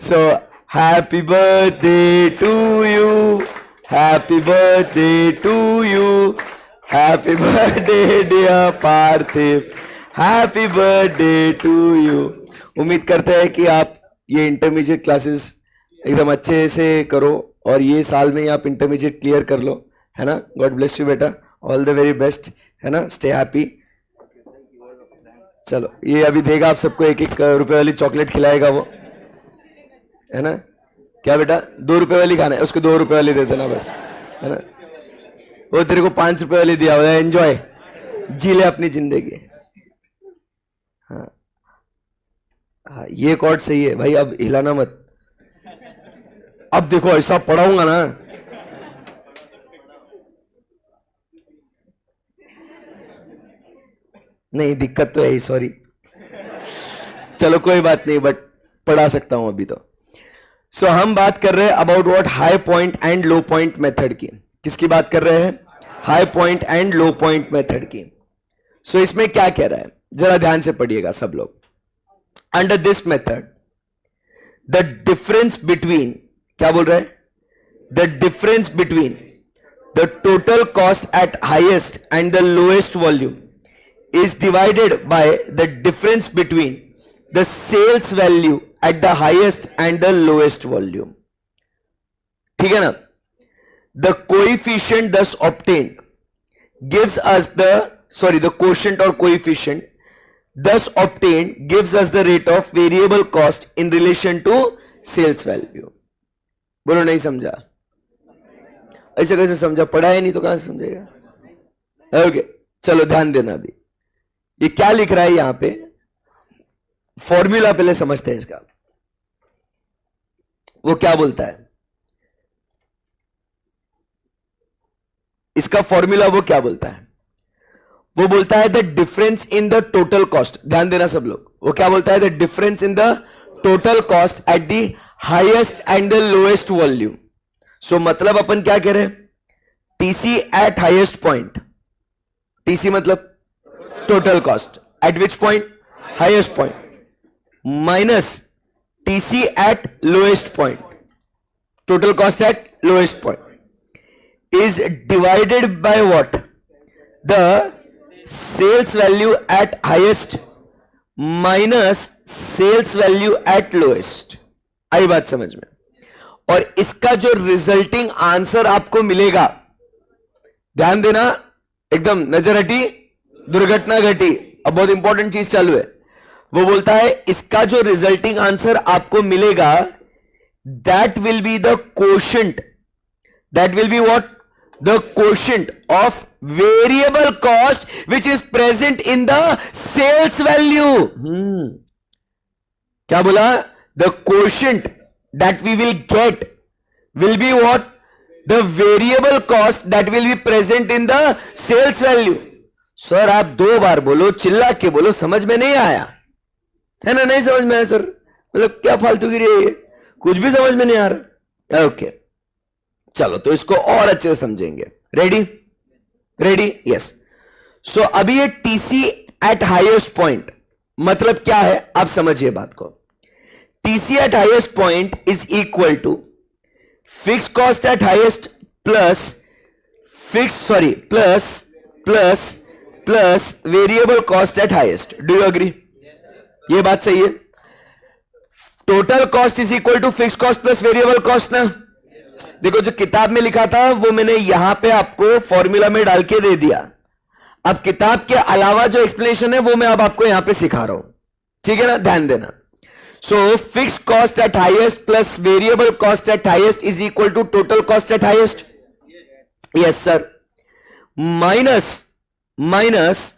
Speaker 1: So happy birthday to you, happy birthday to you, happy birthday dear Parthiv, happy birthday to you. उम्मीद करते हैं कि आप ये इंटरमीडिएट क्लासेस एकदम अच्छे से करो और ये साल में ही आप इंटरमीडिएट क्लियर कर लो, है ना. गॉड ब्लेस यू बेटा, ऑल द वेरी बेस्ट, है ना. Stay happy. चलो ये अभी देगा आप सबको 1-1 रुपए वाली चॉकलेट खिलाएगा वो, है ना. क्या बेटा 2 रुपए वाली खाना है, उसको 2 रुपए वाली दे देना बस, है ना. वो तेरे को 5 रुपए वाली दिया हुआ है, एंजॉय, जी ले अपनी जिंदगी. हाँ हाँ ये कॉर्ड सही है भाई, अब हिलाना मत. अब देखो ऐसा पढ़ाऊंगा ना, नहीं दिक्कत तो है ही, सॉरी. चलो कोई बात नहीं, बट पढ़ा सकता हूं अभी तो. सो हम बात कर रहे हैं about what high point and low point method की. किसकी बात कर रहे हैं? High point and low point method की. सो इसमें क्या कह रहा है जरा ध्यान से पढ़िएगा सब लोग. Under this method the difference between, क्या बोल रहे हैं? The difference between the total cost at highest and the lowest volume is divided by the difference between the sales value at the highest and the lowest volume. ठीक है ना. The coefficient thus obtained gives us the quotient or coefficient thus obtained gives us the rate of variable cost in relation to sales value. बोलो नहीं समझा? ऐसे कैसे समझा? पढ़ा है नहीं तो कहां से समझेगा? ओके चलो ध्यान देना. अभी ये क्या लिख रहा है यहां पे, फॉर्मूला पहले समझते हैं इसका. वो क्या बोलता है इसका फॉर्मूला, वो क्या बोलता है? वो बोलता है the difference in the total cost. ध्यान देना सब लोग. वो क्या बोलता है? The difference in the total cost at the highest and the lowest volume. So मतलब अपन क्या कह रहे हैं? TC at highest point. TC मतलब total cost at which point? Highest point, minus TC at lowest point, total cost at lowest point is divided by what? The sales value at highest minus sales value at lowest. आई बात समझ में? और इसका जो resulting answer आपको मिलेगा, ध्यान देना, एकदम नजर हटी दुर्घटना घटी. अब बहुत इंपॉर्टेंट चीज चालू है. वो बोलता है इसका जो रिजल्टिंग आंसर आपको मिलेगा, that will be the quotient, that will be what? The quotient of variable cost which is present in the sales value. क्या बोला? The quotient that we will get will be what? The variable cost that will be present in the sales value. Sir आप 2 बार बोलो, चिल्ला के बोलो, समझ में नहीं आया है ना? नहीं समझ में आया सर, मतलब क्या फालतूगिरी है ये, कुछ भी समझ में नहीं आ रहा. ओके चलो तो इसको और अच्छे से समझेंगे. रेडी? रेडी? यस. सो अभी ये टीसी एट हाईएस्ट पॉइंट मतलब क्या है आप समझिए बात को. TC at highest point is equal to fix cost at highest plus variable cost at highest. Do you agree? ये बात सही है. Total cost is equal to fix cost plus variable cost ना. देखो जो किताब में लिखा था वो मैंने यहां पे आपको फॉर्मूला में डाल के दे दिया. अब किताब के अलावा जो एक्सप्लेनेशन है वो मैं अब आपको यहां पे सिखा रहा हूं. ठीक है ना? ध्यान देना. So fix cost at highest plus variable cost at highest is equal to total cost at highest. Yes sir. Minus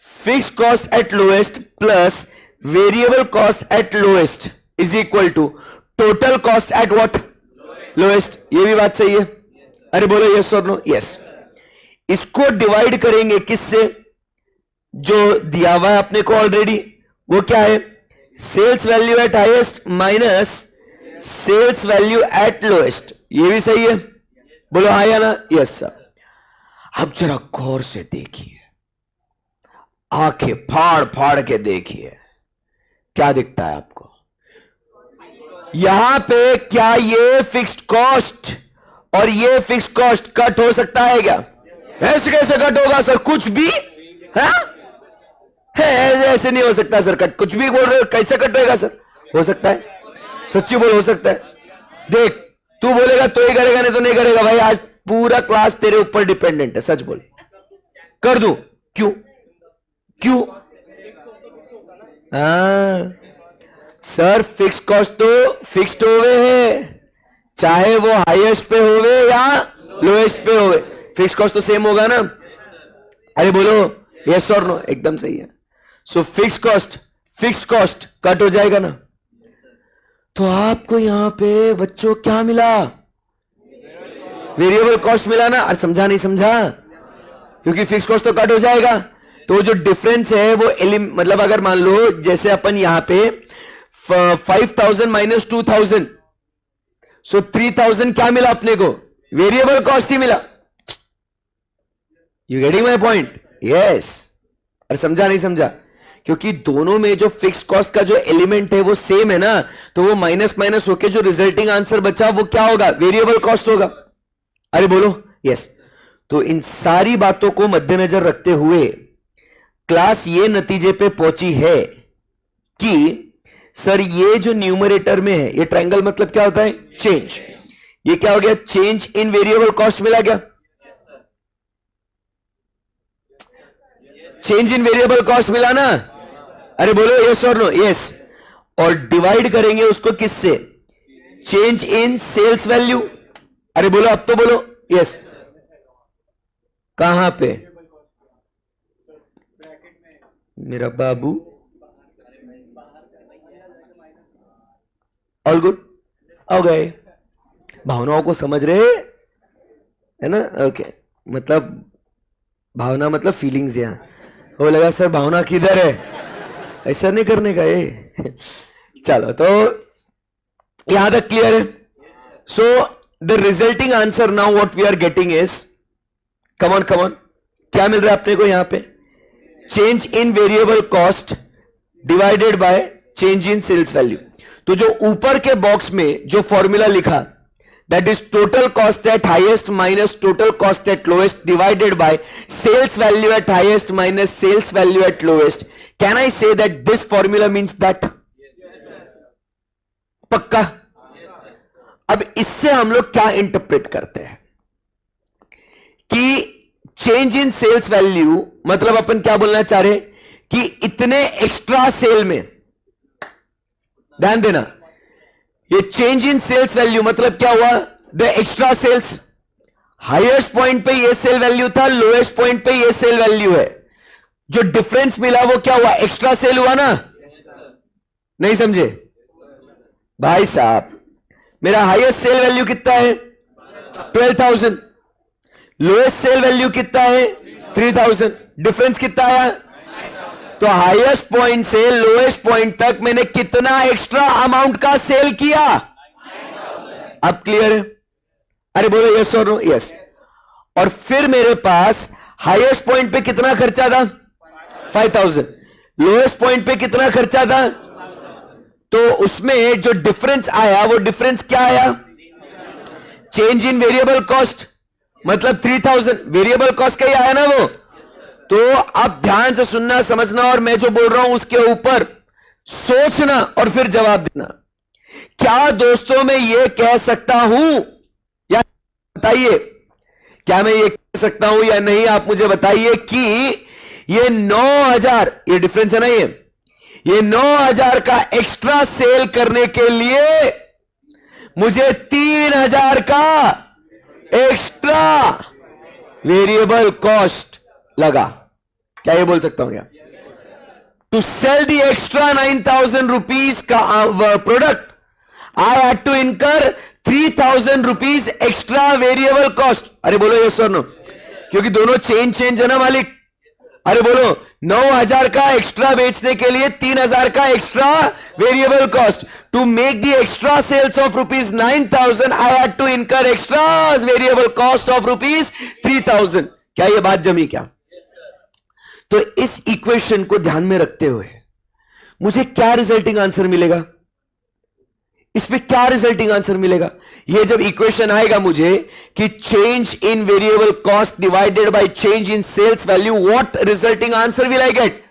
Speaker 1: fix cost at lowest plus variable cost at lowest is equal to total cost at what? Lowest. ये भी बात सही है. अरे बोलो yes और no? Yes. इसको divide करेंगे किससे? जो दिया हुआ है अपने को ऑलरेडी, वो क्या है? Sales value at highest minus sales value at lowest. ये भी सही है. बोलो हाँ या ना? Yes sir. अब जरा गौर से देखिए, आंखें फाड़ फाड़ के देखिए, क्या दिखता है आपको यहां पे? क्या ये फिक्स्ड कॉस्ट और ये फिक्स्ड कॉस्ट कट हो सकता है क्या? ऐसे कैसे कट होगा सर? कुछ भी है? ऐसे नहीं हो सकता सर कट। कुछ भी बोल रहे हो, कैसे कट होगा सर? हो सकता है, सच्ची बोल, हो सकता है। देख, तू बोलेगा तो ही करेगा, नहीं तो नहीं करेगा। भाई आज पूरा क्लास तेरे ऊपर डिपेंडेंट है, सच बोल। कर दूं? क्यों क्यों? सर फिक्स कॉस्ट तो फिक्स्ड होवे है, चाहे वो हाईएस्ट पे होवे या लोएस्ट पे होवे, फिक्स कॉस्ट तो सेम होगा ना। अरे बोलो यस और नो? एकदम सही है। सो फिक्स कॉस्ट कट हो जाएगा ना। तो आपको यहां पे बच्चों क्या मिला? वेरिएबल कॉस्ट मिला ना। अरे समझा नहीं समझा? क्योंकि फिक्स कॉस्ट तो कट हो जाएगा, तो जो डिफरेंस है वो मतलब अगर मान लो जैसे अपन यहां पे 5000 माइनस 2000, सो 3000 क्या मिला अपने को? वेरिएबल कॉस्ट ही मिला। You getting my point? Yes. अरे समझा नहीं समझा? क्योंकि दोनों में जो फिक्स कॉस्ट का जो एलिमेंट है वो सेम है ना, तो वो माइनस माइनस होके जो रिजल्टिंग आंसर बचा वो क्या होगा? वेरिएबल कॉस्ट होगा। अरे बोलो यस। तो इन सारी बातों को मद्देनजर रखते हुए क्लास ये नतीजे पे पहुंची है कि सर ये जो न्यूमरेटर में है, ये ट्रायंगल मतलब क्या होता है? चेंज। ये क्या हो गया? चेंज इन वेरिएबल कॉस्ट मिला क्या? चेंज इन वेरिएबल कॉस्ट मिला ना? अरे बोलो यस और नो? यस। और डिवाइड करेंगे उसको किससे? Change in sales value. अरे बोलो, अब तो बोलो यस। कहां पे मेरा बाबू? All good? हो गए? भावनाओं को समझ रहे है ना? ओके। मतलब भावना मतलब फीलिंग्स। यहां वो लगा सर भावना किधर है, ऐसा नहीं करने का ये। चलो, तो यहां तक क्लियर है? So the resulting answer now what we are getting is, come on क्या मिल रहा है अपने को यहां पे? Change in variable cost divided by change in sales value. तो जो ऊपर के बॉक्स में जो फॉर्मूला लिखा, that is total cost at highest minus total cost at lowest divided by sales value at highest minus sales value at lowest. Can I say that this formula means that? पक्का? अब इससे हम लोग क्या interpret करते हैं कि change in sales value मतलब अपन क्या बोलना चाह रहे कि इतने एक्स्ट्रा सेल में, ध्यान देना, ये चेंज इन सेल्स वैल्यू मतलब क्या हुआ? The extra sales. Highest point पे ये सेल वैल्यू था, लोएस्ट पॉइंट पे ये सेल वैल्यू है। जो डिफरेंस मिला वो क्या हुआ? एक्स्ट्रा सेल हुआ ना? नहीं समझे भाई साहब? मेरा हाईएस्ट सेल वैल्यू कितना है? 12,000। लोएस्ट सेल वैल्यू कितना है? 3,000। डिफरेंस कितना आया? तो हाईएस्ट पॉइंट से लोएस्ट पॉइंट तक मैंने कितना एक्स्ट्रा अमाउंट का सेल किया? अब क्लियर है? अरे बोलो यस और नो? यस। और फिर मेरे पास हाईएस्ट पॉइंट पे कितना खर्चा था? 5,000। लोएस्ट पॉइंट पे कितना खर्चा था? तो उसमें जो डिफरेंस आया वो डिफरेंस क्या आया? चेंज इन वेरिएबल कॉस्ट मतलब 3,000। वेरिएबल कॉस्ट का ही आया ना वो। तो अब ध्यान से सुनना, समझना, और मैं जो बोल रहा हूं उसके ऊपर सोचना और फिर जवाब देना। क्या दोस्तों मैं ये कह सकता हूं या बताइए, क्या मैं ये कह सकता हूं या नहीं? आप मुझे बताइए कि ये 9,000, ये डिफरेंस है ना, ये 9,000 का एक्स्ट्रा सेल करने के लिए मुझे 3,000 का एक्स्ट्रा वेरिएबल कॉस्ट लगा। क्या ये बोल सकता हूं क्या? To sell the extra 9,000 rupees का product I had to incur 3,000 rupees extra variable cost. अरे बोलो यस और नो? क्योंकि दोनों चेंज है ना मालिक। अरे बोलो 9,000 का एक्स्ट्रा बेचने के लिए 3,000 का extra variable cost. To make the extra sales of rupees 9,000 I had to incur extra variable cost of rupees 3,000। क्या ये बात जमी क्या? तो इस इक्वेशन को ध्यान में रखते हुए मुझे क्या रिजल्टिंग आंसर मिलेगा? इसमें क्या रिजल्टिंग आंसर मिलेगा? ये जब इक्वेशन आएगा मुझे कि change in variable cost divided by change in sales value, what resulting answer will I get?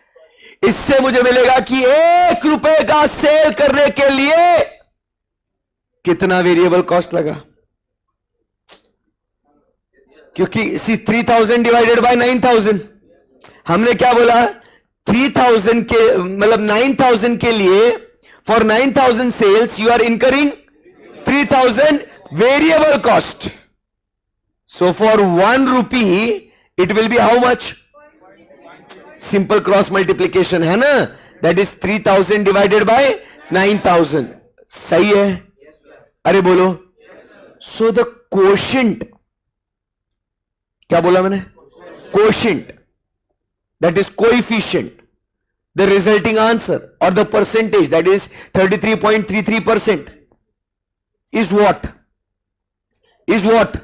Speaker 1: इससे मुझे मिलेगा कि 1 रुपए का सेल करने के लिए कितना वेरिएबल कॉस्ट लगा, क्योंकि 3000 डिवाइडेड बाय 9000, हमने क्या बोला? 3000 के मतलब 9000 के लिए for 9000 sales you are incurring 3000 variable cost. So for 1 rupee it will be how much? Simple cross multiplication है ना, दैट इज 3000 डिवाइडेड बाय 9000. सही है? अरे बोलो. सो द कोशेंट, क्या बोला मैंने? Quotient, that is coefficient, the resulting answer or the percentage, that is 33.33%, is what? Is what?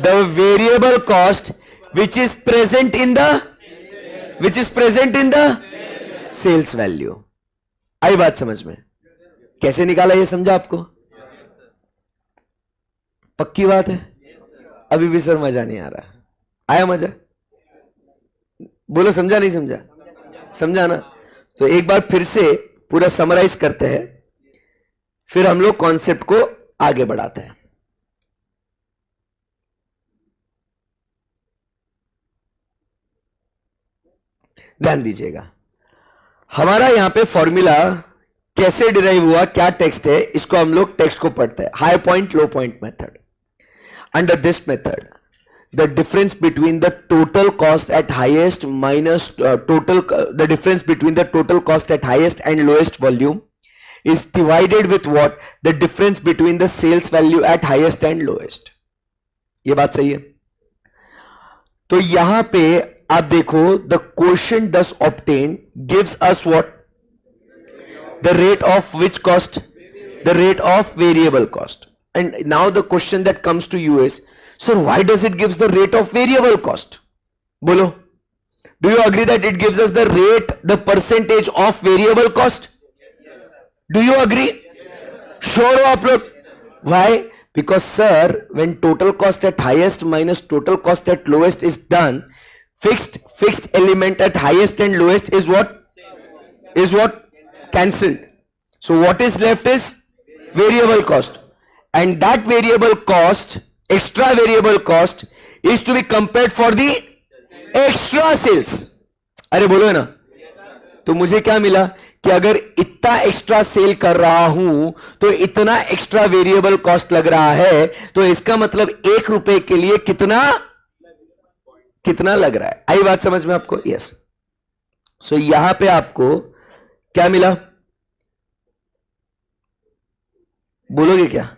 Speaker 1: The variable cost which is present in the sales value. आई बात समझ में? कैसे निकाला ये समझा आपको? पक्की बात है? अभी भी सर मजा नहीं आ रहा. आया मजा? बोलो समझा नहीं समझा? समझा ना? तो एक बार फिर से पूरा समराइज करते हैं, फिर हम लोग कॉन्सेप्ट को आगे बढ़ाते हैं. ध्यान दीजिएगा, हमारा यहां पे फॉर्मूला कैसे डिराइव हुआ, क्या टेक्स्ट है, इसको हम लोग टेक्स्ट को पढ़ते हैं. High point low point method. Under this method the difference between the total cost at highest minus the difference between the total cost at highest and lowest volume is divided with what? The difference between the sales value at highest and lowest. ये बात सही है? तो यहां पे आप देखो, the quotient thus obtained gives us what? The rate of which cost? The rate of variable cost. And now the question that comes to you is, sir, why does it gives the rate of variable cost? Bolo. Do you agree that it gives us the rate, the percentage of variable cost? Do you agree? Sure ho aap log? Why? Because sir, when total cost at highest minus total cost at lowest is done, fixed element at highest and lowest is what? Is what? Cancelled. So what is left is variable cost. And that variable cost, extra variable cost, is to be compared for the extra sales. अरे बोलो है ना? तो मुझे क्या मिला कि अगर इतना एक्स्ट्रा सेल कर रहा हूं तो इतना एक्स्ट्रा वेरिएबल कॉस्ट लग रहा है, तो इसका मतलब 1 रुपए के लिए कितना लग रहा है. आई बात समझ में आपको? यस. सो यहां पे आपको क्या मिला? बोलोगे क्या?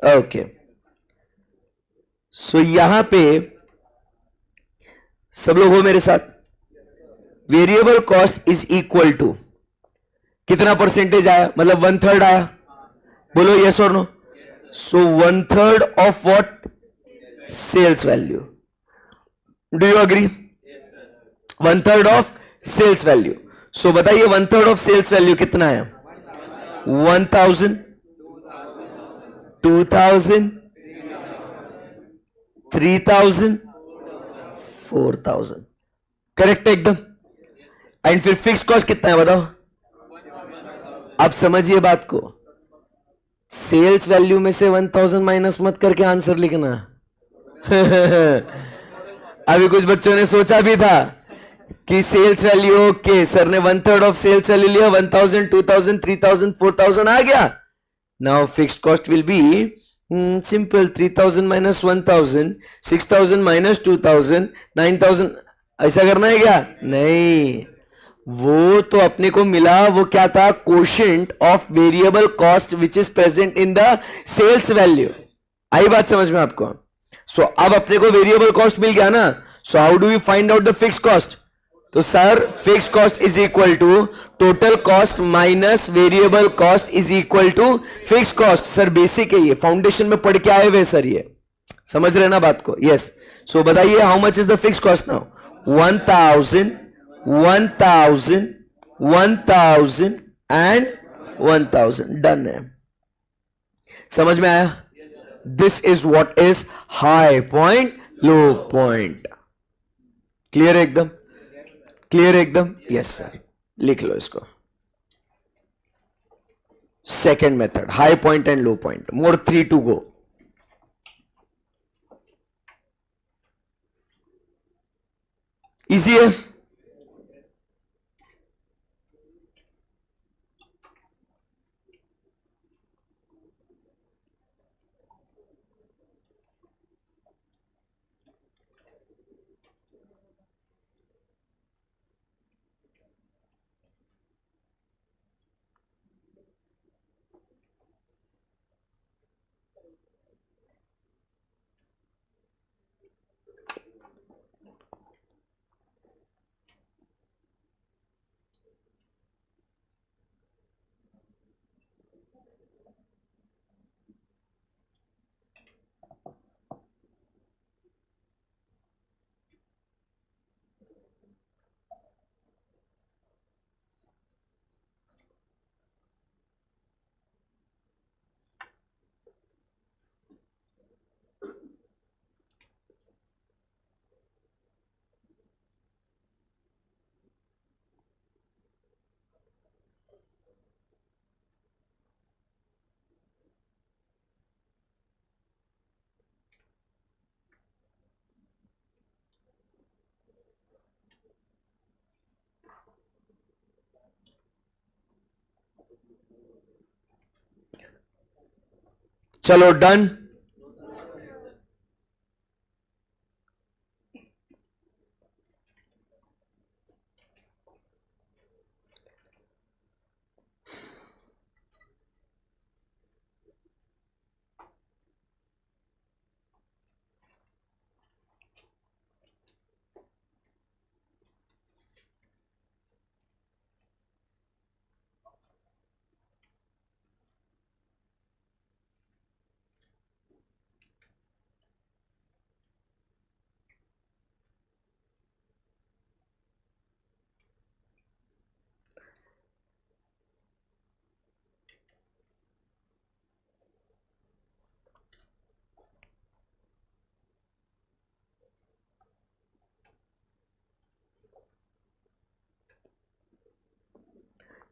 Speaker 1: ओके. सो यहां पे सब लोग हो मेरे साथ? Variable cost is equal to कितना परसेंटेज आया? मतलब 1/3 आया. बोलो यस और no. So 1/3 of what? Sales value. Do you agree? 1/3 of sales value. So बताइए 1/3 ऑफ सेल्स वैल्यू कितना है? 1000, 2000, 3000, 4000. करेक्ट एकदम. एंड फिर फिक्स कॉस्ट कितना है बताओ? अब समझिए बात को, सेल्स वैल्यू में से 1000 माइनस मत करके आंसर लिखना. अभी कुछ बच्चों ने सोचा भी था कि सेल्स वैल्यू, ओके सर ने 1/3 ऑफ सेल्स वैल्यू लिया, 1000, 2000, 3000, 4000 आ गया. Now fixed cost will be simple, 3000 minus 1000, 6000 minus 2000, 9000. ऐसा करना है क्या? नहीं. वो तो अपने को मिला, वो क्या था? Quotient of variable cost which is present in the sales value. आई बात समझ में आपको? सो अब अपने को वेरिएबल कॉस्ट मिल गया ना. So how do we find out the fix cost? तो sir fix cost is equal to total cost minus variable cost is equal to fix cost. Sir basic है ये, फाउंडेशन में पढ़ के आए हुए सर, ये समझ रहे ना बात को? यस. सो बताइए how much is the fix cost now? 1000, 1000, 1000 and 1000. Done है. समझ में आया? This is what is high point, low point. Clear एकदम? क्लियर एकदम? Yes sir. लिख लो इसको. Second method, high point and low point. More 3 to go. Easy है. चलो डन.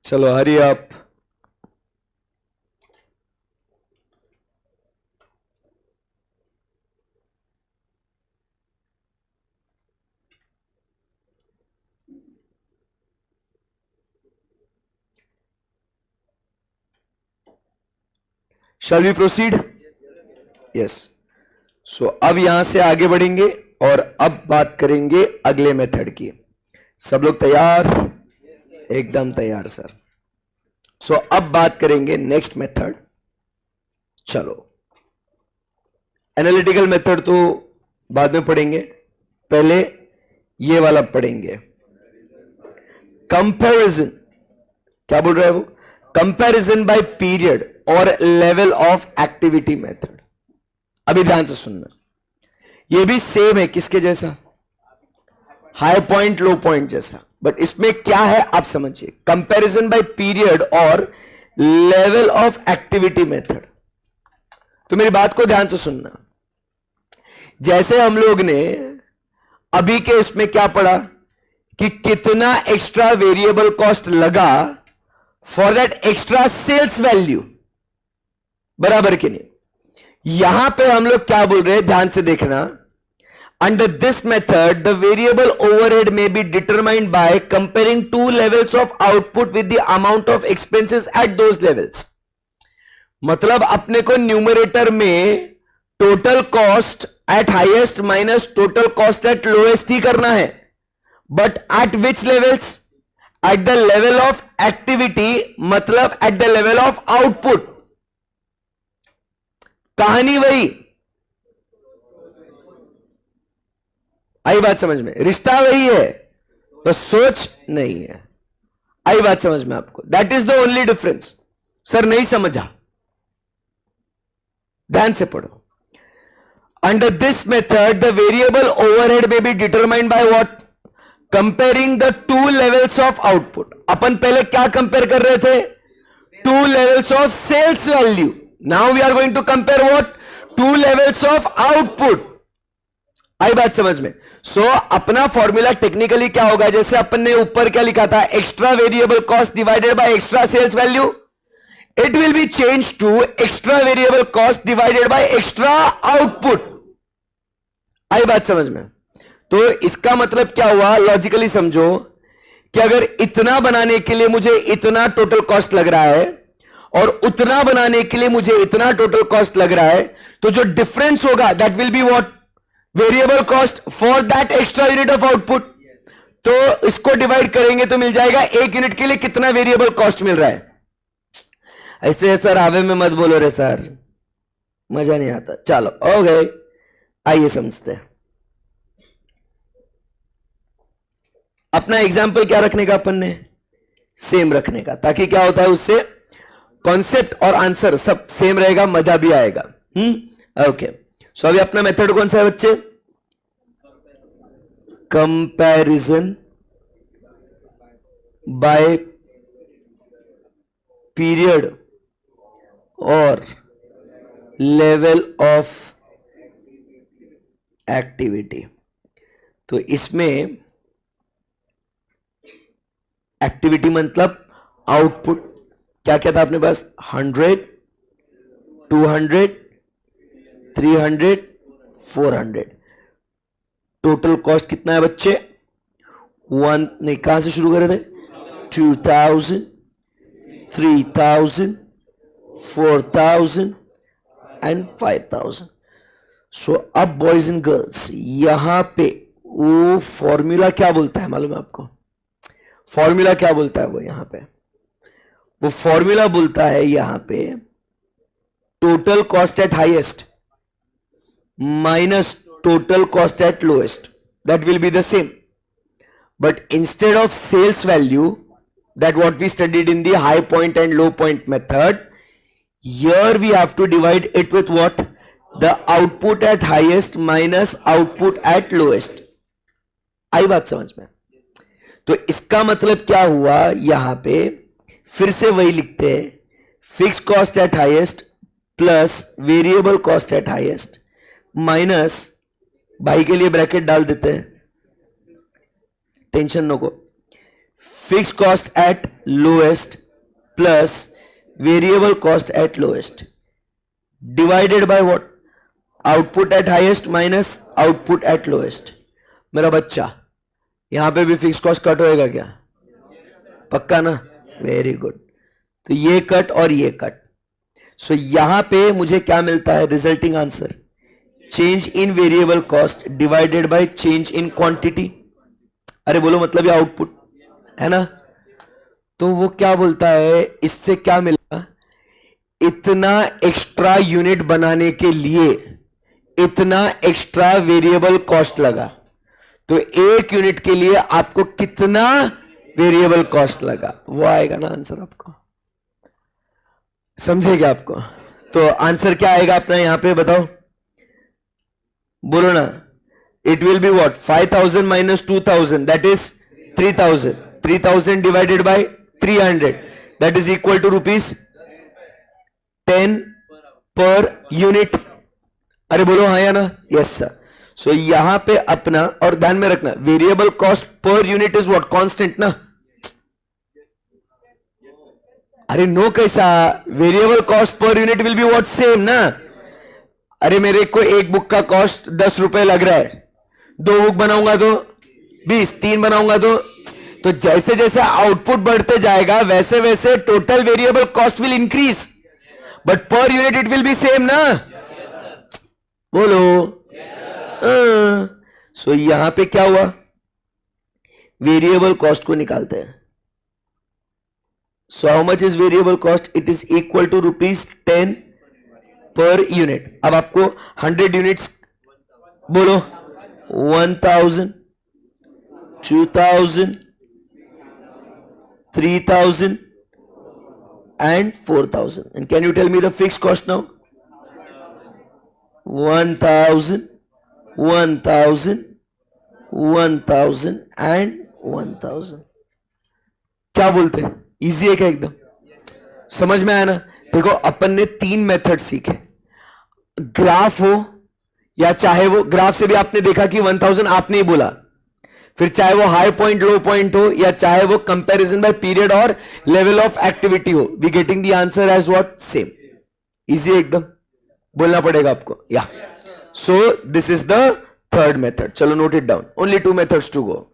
Speaker 1: चलो hurry up. Shall we proceed? Yes. So अब यहां से आगे बढ़ेंगे और अब बात करेंगे अगले मेथड की. सब लोग तैयार? एकदम तैयार सर. सो अब बात करेंगे नेक्स्ट मेथड. चलो एनालिटिकल मेथड तो बाद में पढ़ेंगे, पहले ये वाला पढ़ेंगे. कंपैरिजन. क्या बोल रहा है वो? कंपैरिजन बाय पीरियड और लेवल ऑफ एक्टिविटी मेथड. अभी ध्यान से सुनना. ये भी सेम है, किसके जैसा? हाई पॉइंट लो पॉइंट जैसा. बट इसमें क्या है आप समझिए. कंपैरिजन बाय पीरियड और लेवल ऑफ एक्टिविटी मेथड. तो मेरी बात को ध्यान से सुनना. जैसे हम लोग ने अभी के इसमें क्या पढ़ा कि कितना एक्स्ट्रा वेरिएबल कॉस्ट लगा for that extra sales value, बराबर कि नहीं? यहां पे हम लोग क्या बोल रहे हैं, ध्यान से देखना. Under this method the variable overhead may be determined by comparing two levels of output with the amount of expenses at those levels. मतलब अपने को न्यूमरेटर में total cost at highest minus total cost at lowest ही करना है. But at which levels? At the level of activity, मतलब at the level of output. कहानी वही. आई बात समझ में? रिश्ता वही है, बस सोच नहीं है। आई बात समझ में आपको? That is the only difference. Sir नहीं समझा, ध्यान से पढ़ो। Under this method, the variable overhead may be determined by what? Comparing the two levels of output. अपन पहले क्या कंपेयर कर रहे थे? Two levels of sales value. Now we are going to compare what? Two levels of output. आई बात समझ में? सो अपना formula technically क्या होगा? जैसे अपन ने ऊपर क्या लिखा था? Extra variable cost divided by extra sales value. It will be changed to extra variable cost divided by extra output. आई बात समझ में? तो इसका मतलब क्या हुआ? लॉजिकली समझो कि अगर इतना बनाने के लिए मुझे इतना टोटल कॉस्ट लग रहा है और उतना बनाने के लिए मुझे इतना टोटल कॉस्ट लग रहा है, तो जो डिफरेंस होगा that will be what? Variable cost for that extra unit of output. तो इसको डिवाइड करेंगे तो मिल जाएगा एक यूनिट के लिए कितना वेरिएबल कॉस्ट मिल रहा है. ऐसे सर आवे में मत बोलो रे सर, मजा नहीं आता. चलो ओके, आइए समझते हैं. अपना एग्जाम्पल क्या रखने का अपन ने? सेम रखने का, ताकि क्या होता है उससे कॉन्सेप्ट और आंसर सब सेम रहेगा, मजा भी आएगा. ओके, सो अभी अपना मेथड कौन सा है बच्चे? कंपैरिजन बाय पीरियड और लेवल ऑफ एक्टिविटी. तो इसमें एक्टिविटी मतलब आउटपुट. क्या क्या था अपने पास? 100, 200, 300, 400. टोटल कॉस्ट कितना है बच्चे? वन नहीं, कहां से शुरू कर रहे थे? 2000, 3000, 4000 एंड 5000. सो अब बॉयज एंड गर्ल्स, यहां पे वो फॉर्मूला क्या बोलता है मालूम है आपको? फॉर्मूला क्या बोलता है वो यहां पे? वो फॉर्मूला बोलता है यहां पे total cost at highest minus total cost at lowest. That will be the same, but instead of sales value, that what we studied in the high point and low point method, here we have to divide it with what? The output at highest minus output at lowest. आई बात समझ में? तो इसका मतलब क्या हुआ? यहां पे फिर से वही लिखते हैं, fix cost at highest plus variable cost at highest minus, भाई के लिए ब्रैकेट डाल देते हैं, टेंशन नो को, fixed cost at lowest plus variable cost at lowest divided by what? Output at highest minus output at lowest. मेरा बच्चा, यहां पे भी फिक्स कॉस्ट कट होएगा क्या? पक्का ना? Very good. तो ये कट और ये कट. सो यहां पे मुझे क्या मिलता है? Resulting answer change in variable cost divided by change in quantity. अरे बोलो, मतलब ये आउटपुट है ना? तो वो क्या बोलता है? इससे क्या मिला? इतना एक्स्ट्रा यूनिट बनाने के लिए इतना एक्स्ट्रा वेरिएबल कॉस्ट लगा, तो एक यूनिट के लिए आपको कितना वेरिएबल कॉस्ट लगा, वो आएगा ना आंसर आपको. समझेगा आपको? तो आंसर क्या आएगा अपना यहां पे बताओ, बोलो ना. It will be what? 5000 minus 2000, that is 3000. 3000 divided by 300, that is equal to rupees 10 per unit. अरे बोलो हाँ या ना? Yes sir. सो यहां पे अपना, और ध्यान में रखना, variable cost per unit is what? Constant ना? अरे नो, कैसा? Variable cost per unit will be what? Same ना? अरे मेरे को एक बुक का कॉस्ट 10 रुपए लग रहा है, 2 बुक बनाऊंगा तो 20, 3 बनाऊंगा तो जैसे जैसे आउटपुट बढ़ते जाएगा वैसे वैसे total variable cost will increase, but per unit it will B same ना? बोलो. सो यहां पे क्या हुआ? वेरिएबल कॉस्ट को निकालते हैं. So how much is variable cost? It is equal to rupees 10 per unit. अब आपको 100 यूनिट्स, बोलो 1000, 2000, 3000 and 4000. And can you tell me the fixed cost now? 1000, 1000, 1000 and 1000. क्या बोलते हैं? इजी है क्या एकदम? समझ में आया ना? देखो अपन ने 3 मेथड सीखे, ग्राफ हो या चाहे वो ग्राफ से भी आपने देखा कि 1000 आपने ही बोला, फिर चाहे वो हाई पॉइंट लो पॉइंट हो या चाहे वो कंपैरिजन बाय पीरियड और लेवल ऑफ एक्टिविटी हो, we getting the answer as what? Same. Easy एकदम, बोलना पड़ेगा आपको. या so this is the third method. चलो note it down. Only 2 methods to go.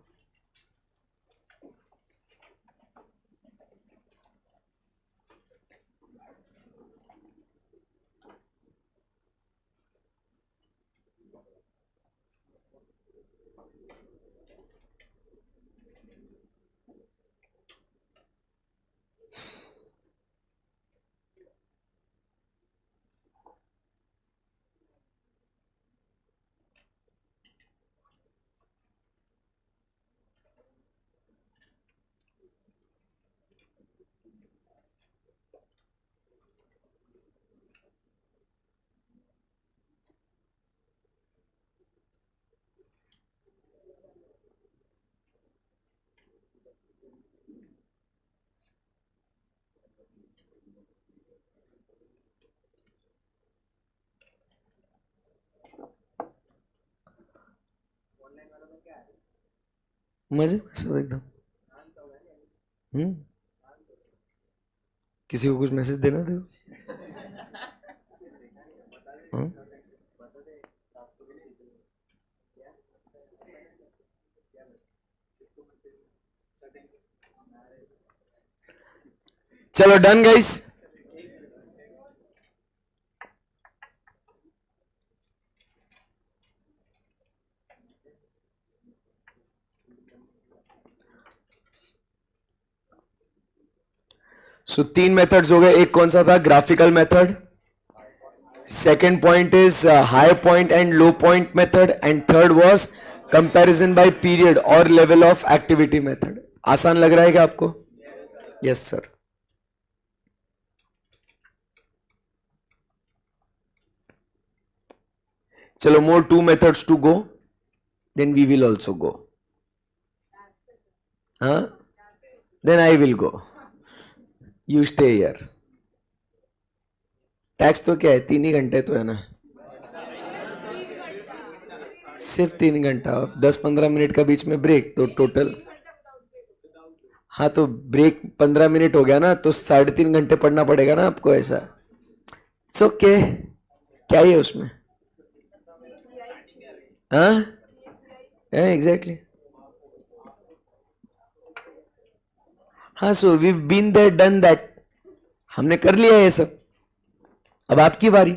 Speaker 1: मजे में सब एकदम. किसी को कुछ मैसेज देना दो. चलो डन गाइस. सो 3 मेथड्स हो गए. एक कौन सा था? Graphical method. Second point is high point and low point method and third was comparison by period और लेवल ऑफ एक्टिविटी मेथड. आसान लग रहा है क्या आपको? Yes sir. चलो more 2 methods to go, then we will also go. Huh? Then I will go. You stay here. Tax तो क्या है? 3 ही घंटे तो है ना. सिर्फ 3 घंटा, 10-15 मिनट का बीच में ब्रेक, तो टोटल. हाँ तो ब्रेक 15 मिनट हो गया ना, तो 3.5 घंटे पढ़ना पड़ेगा ना आपको. ऐसा इट्स ओके. क्या ही है उसमें? हाँ एग्जैक्टली. हाँ so we been there done that. हमने कर लिया ये सब. अब आपकी बारी.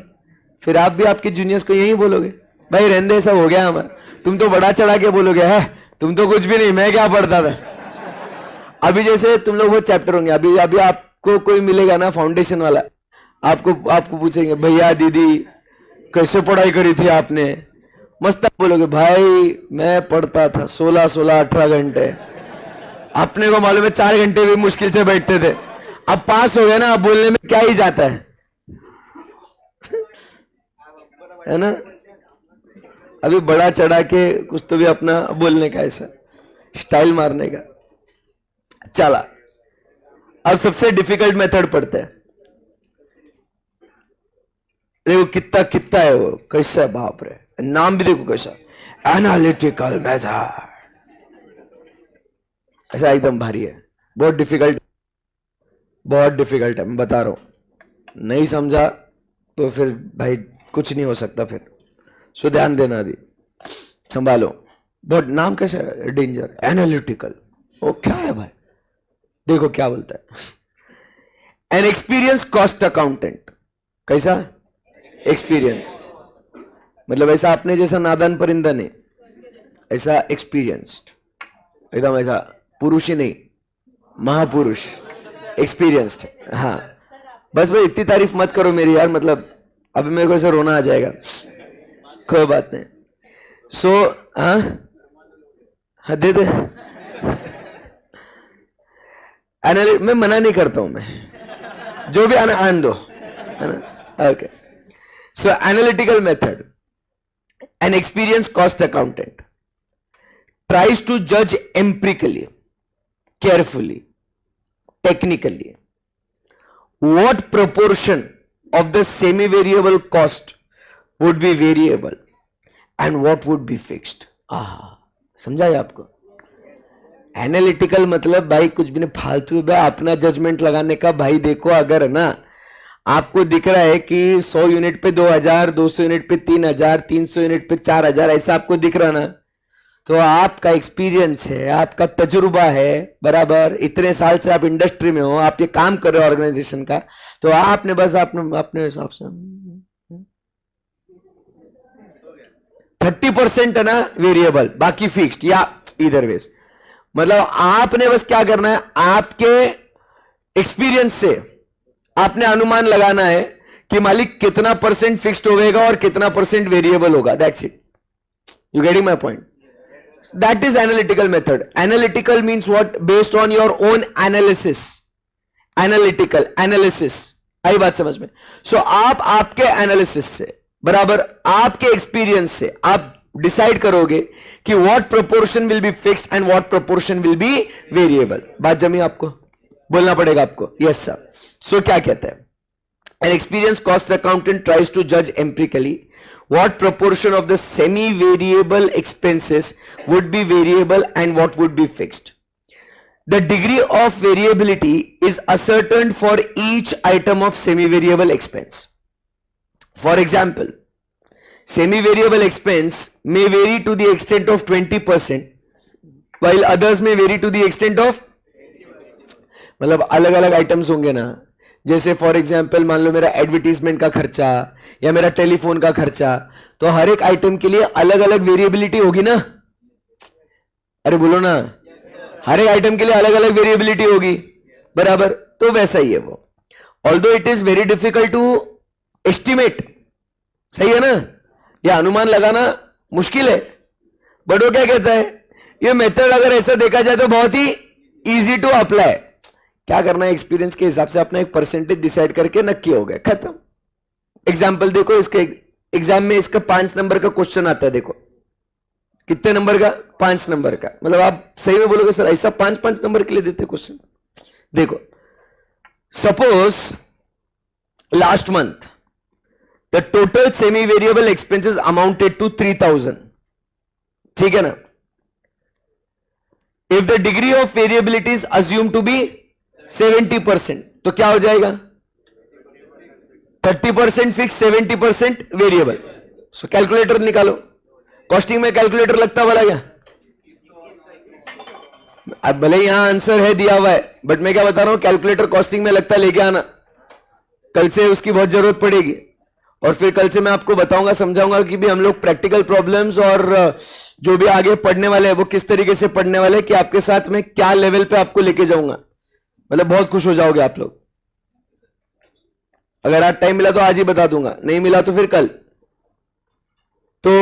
Speaker 1: फिर आप भी आपके जूनियर्स को यही बोलोगे, भाई रहने सब हो गया हमारा. तुम तो बड़ा चढ़ा के बोलोगे, है तुम तो कुछ भी नहीं, मैं क्या पढ़ता था. अभी जैसे तुम लोग वो चैप्टर होंगे, अभी अभी आपको कोई मिलेगा ना फाउंडेशन वाला, आपको पूछेंगे भैया दीदी कैसे पढ़ाई करी थी आपने. मस्त आप बोलोगे भाई मैं पढ़ता था 16-18 घंटे. अपने को मालूम है 4 घंटे भी मुश्किल से बैठते थे. अब पास हो गए ना, अब बोलने में क्या ही जाता है ना. अभी बड़ा चढ़ा के कुछ तो भी अपना बोलने का, ऐसा स्टाइल मारने का. चला अब सबसे डिफिकल्ट मेथड पढ़ते हैं. देखो कितना कितना है वो, कैसा है बाप रे. नाम भी देखो कैसा, एनालिटिकल मेथड. ऐसा एकदम भारी है, बहुत डिफिकल्ट, बहुत डिफिकल्ट है. मैं बता रहा हूं, नहीं समझा तो फिर भाई कुछ नहीं हो सकता फिर. सो ध्यान देना, अभी संभालो. बहुत नाम कैसा है, डेंजर. एनालिटिकल, वो क्या है भाई? देखो क्या बोलता है. An experience cost accountant. कैसा एक्सपीरियंस? मतलब ऐसा आपने जैसा नादान परिंदा नहीं, ऐसा एक्सपीरियंस्ड एकदम. ऐसा पुरुष ही नहीं, महापुरुष. एक्सपीरियंस्ड. हाँ बस भाई इतनी तारीफ मत करो मेरी यार, मतलब अभी मेरे को ऐसा रोना आ जाएगा. कोई बात नहीं. सो हाँ हाँ दे दे। मैं मना नहीं करता हूं, मैं जो भी आना आन दो, है ना। Okay, so analytical method, an experienced cost accountant tries to judge empirically, carefully, technically what proportion of the semi variable cost would be variable and what would be fixed. समझा है आपको? एनालिटिकल मतलब भाई कुछ भी नहीं फालतू है, भाई अपना जजमेंट लगाने का। भाई देखो, अगर है ना आपको दिख रहा है कि 100 यूनिट पे 2000, 200 यूनिट पे 3000, 300 यूनिट पे 4000, ऐसा आपको दिख रहा ना, तो आपका एक्सपीरियंस है, आपका तजुर्बा है, बराबर इतने साल से आप इंडस्ट्री में हो, आप ये काम कर रहे हो ऑर्गेनाइजेशन का, तो आपने बस अपने हिसाब से 30% है ना वेरिएबल, बाकी फिक्स्ड या इधर वेज। मतलब आपने बस क्या करना है, आपके एक्सपीरियंस से आपने अनुमान लगाना है कि मालिक कितना परसेंट फिक्स्ड होगा और कितना परसेंट वेरिएबल होगा। That's it. You getting my point? That is analytical method. Analytical means what? Based on your own analysis. Analytical analysis, आई बात समझ में? सो आप आपके एनालिसिस से, बराबर आपके एक्सपीरियंस से आप डिसाइड करोगे कि what proportion will be fixed and what proportion will be variable. बात जमी? आपको बोलना पड़ेगा आपको। Yes sir. सो क्या कहता है? An experienced cost accountant tries to judge empirically what proportion of the semi-variable expenses would be variable and what would be fixed. The degree of variability is ascertained for each item of semi-variable expense. For example, semi-variable expense may vary to the extent of 20%, while others may vary to the extent of, मतलब अलग अलग items होंगे ना, जैसे for example मान लो मेरा advertisement का खर्चा या मेरा टेलीफोन का खर्चा, तो हर एक आइटम के लिए अलग अलग वेरिएबिलिटी होगी ना। अरे बोलो ना, हर एक आइटम के लिए अलग अलग वेरिएबिलिटी होगी, बराबर। तो वैसा ही है वो। Although it is very difficult to estimate, सही है ना, यह अनुमान लगाना मुश्किल है, बट वो क्या कहता है, ये मेथड अगर ऐसा देखा जाए तो बहुत ही इजी टू अप्लाई। क्या करना है, एक्सपीरियंस के हिसाब से अपना एक परसेंटेज डिसाइड करके नक्की हो गया, खत्म। एग्जाम्पल देखो, इसके एग्जाम में इसका 5 नंबर का क्वेश्चन आता है। देखो कितने नंबर का? 5 नंबर का। मतलब आप सही में बोलोगे सर ऐसा 5-5 नंबर के लिए देते क्वेश्चन? देखो, suppose last month the total semi variable expenses amounted to 3000, ठीक है ना। If the degree of variability is assume to be 70%, तो क्या हो जाएगा? 30% फिक्स, 70% वेरिएबल। सो कैलकुलेटर निकालो। कॉस्टिंग में कैलकुलेटर लगता वाला क्या? अब भले यहां आंसर है दिया हुआ है, बट मैं क्या बता रहा हूं, कैलकुलेटर कॉस्टिंग में लगता लेके आना, कल से उसकी बहुत जरूरत पड़ेगी। और फिर कल से मैं आपको बताऊंगा, समझाऊंगा कि भी हम लोग प्रैक्टिकल प्रॉब्लम्स और जो भी आगे पढ़ने वाले हैं वो किस तरीके से पढ़ने वाले हैं, कि आपके साथ में क्या लेवल पे आपको लेके जाऊंगा। मतलब बहुत खुश हो जाओगे आप लोग। अगर आज टाइम मिला तो आज ही बता दूंगा, नहीं मिला तो फिर कल। तो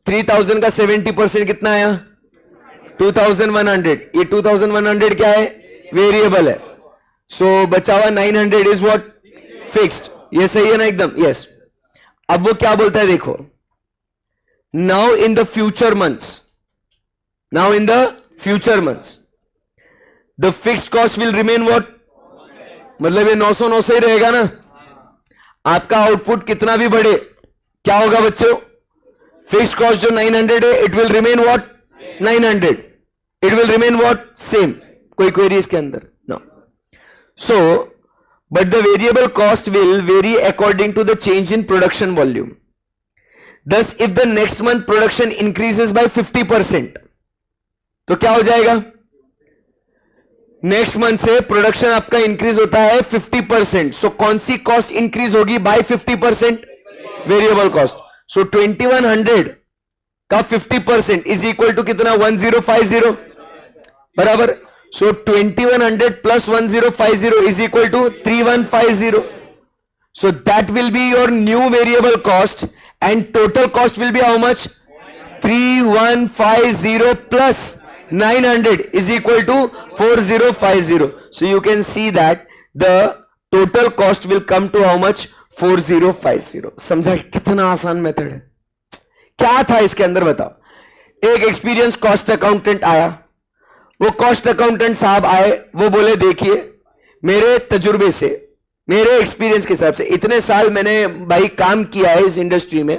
Speaker 1: 3000 का 70% कितना आया? 2100। ये 2100 क्या है? वेरिएबल है। सो बचा हुआ 900 इज व्हाट? फिक्स्ड। ये सही है ना एकदम? यस। अब वो क्या बोलता है देखो, now in the future months, now in the future months the fixed cost will remain what? मतलब ये 900 ही रहेगा ना। आपका आउटपुट कितना भी बढ़े, क्या होगा बच्चों? फिक्स्ड कॉस्ट जो 900 है, it will remain what? 900। It will remain what? Same. कोई क्वेरी इसके अंदर? No. So but the variable cost will vary according to the change in production volume. Thus, if the next month production increases by 50%, तो क्या हो जाएगा? Next month से production आपका increase होता है 50%, सो कौन सी कॉस्ट इंक्रीज होगी बाय 50%? Variable cost. सो 2100 का 50% इज इक्वल टू कितना? 1050, बराबर। So 2100 plus 1050 is equal to 3150. So that will be your new variable cost, and total cost will be how much? 3150 plus 900 is equal to 4050. So you can see that the total cost will come to how much? 4050. समझा कितना आसान method है? क्या था इसके अंदर बताओ? एक एक्सपीरियंस कॉस्ट अकाउंटेंट आया, वो कॉस्ट अकाउंटेंट साहब आए, वो बोले देखिए मेरे तजुर्बे से, मेरे एक्सपीरियंस के हिसाब से, इतने साल मैंने भाई काम किया है इस इंडस्ट्री में,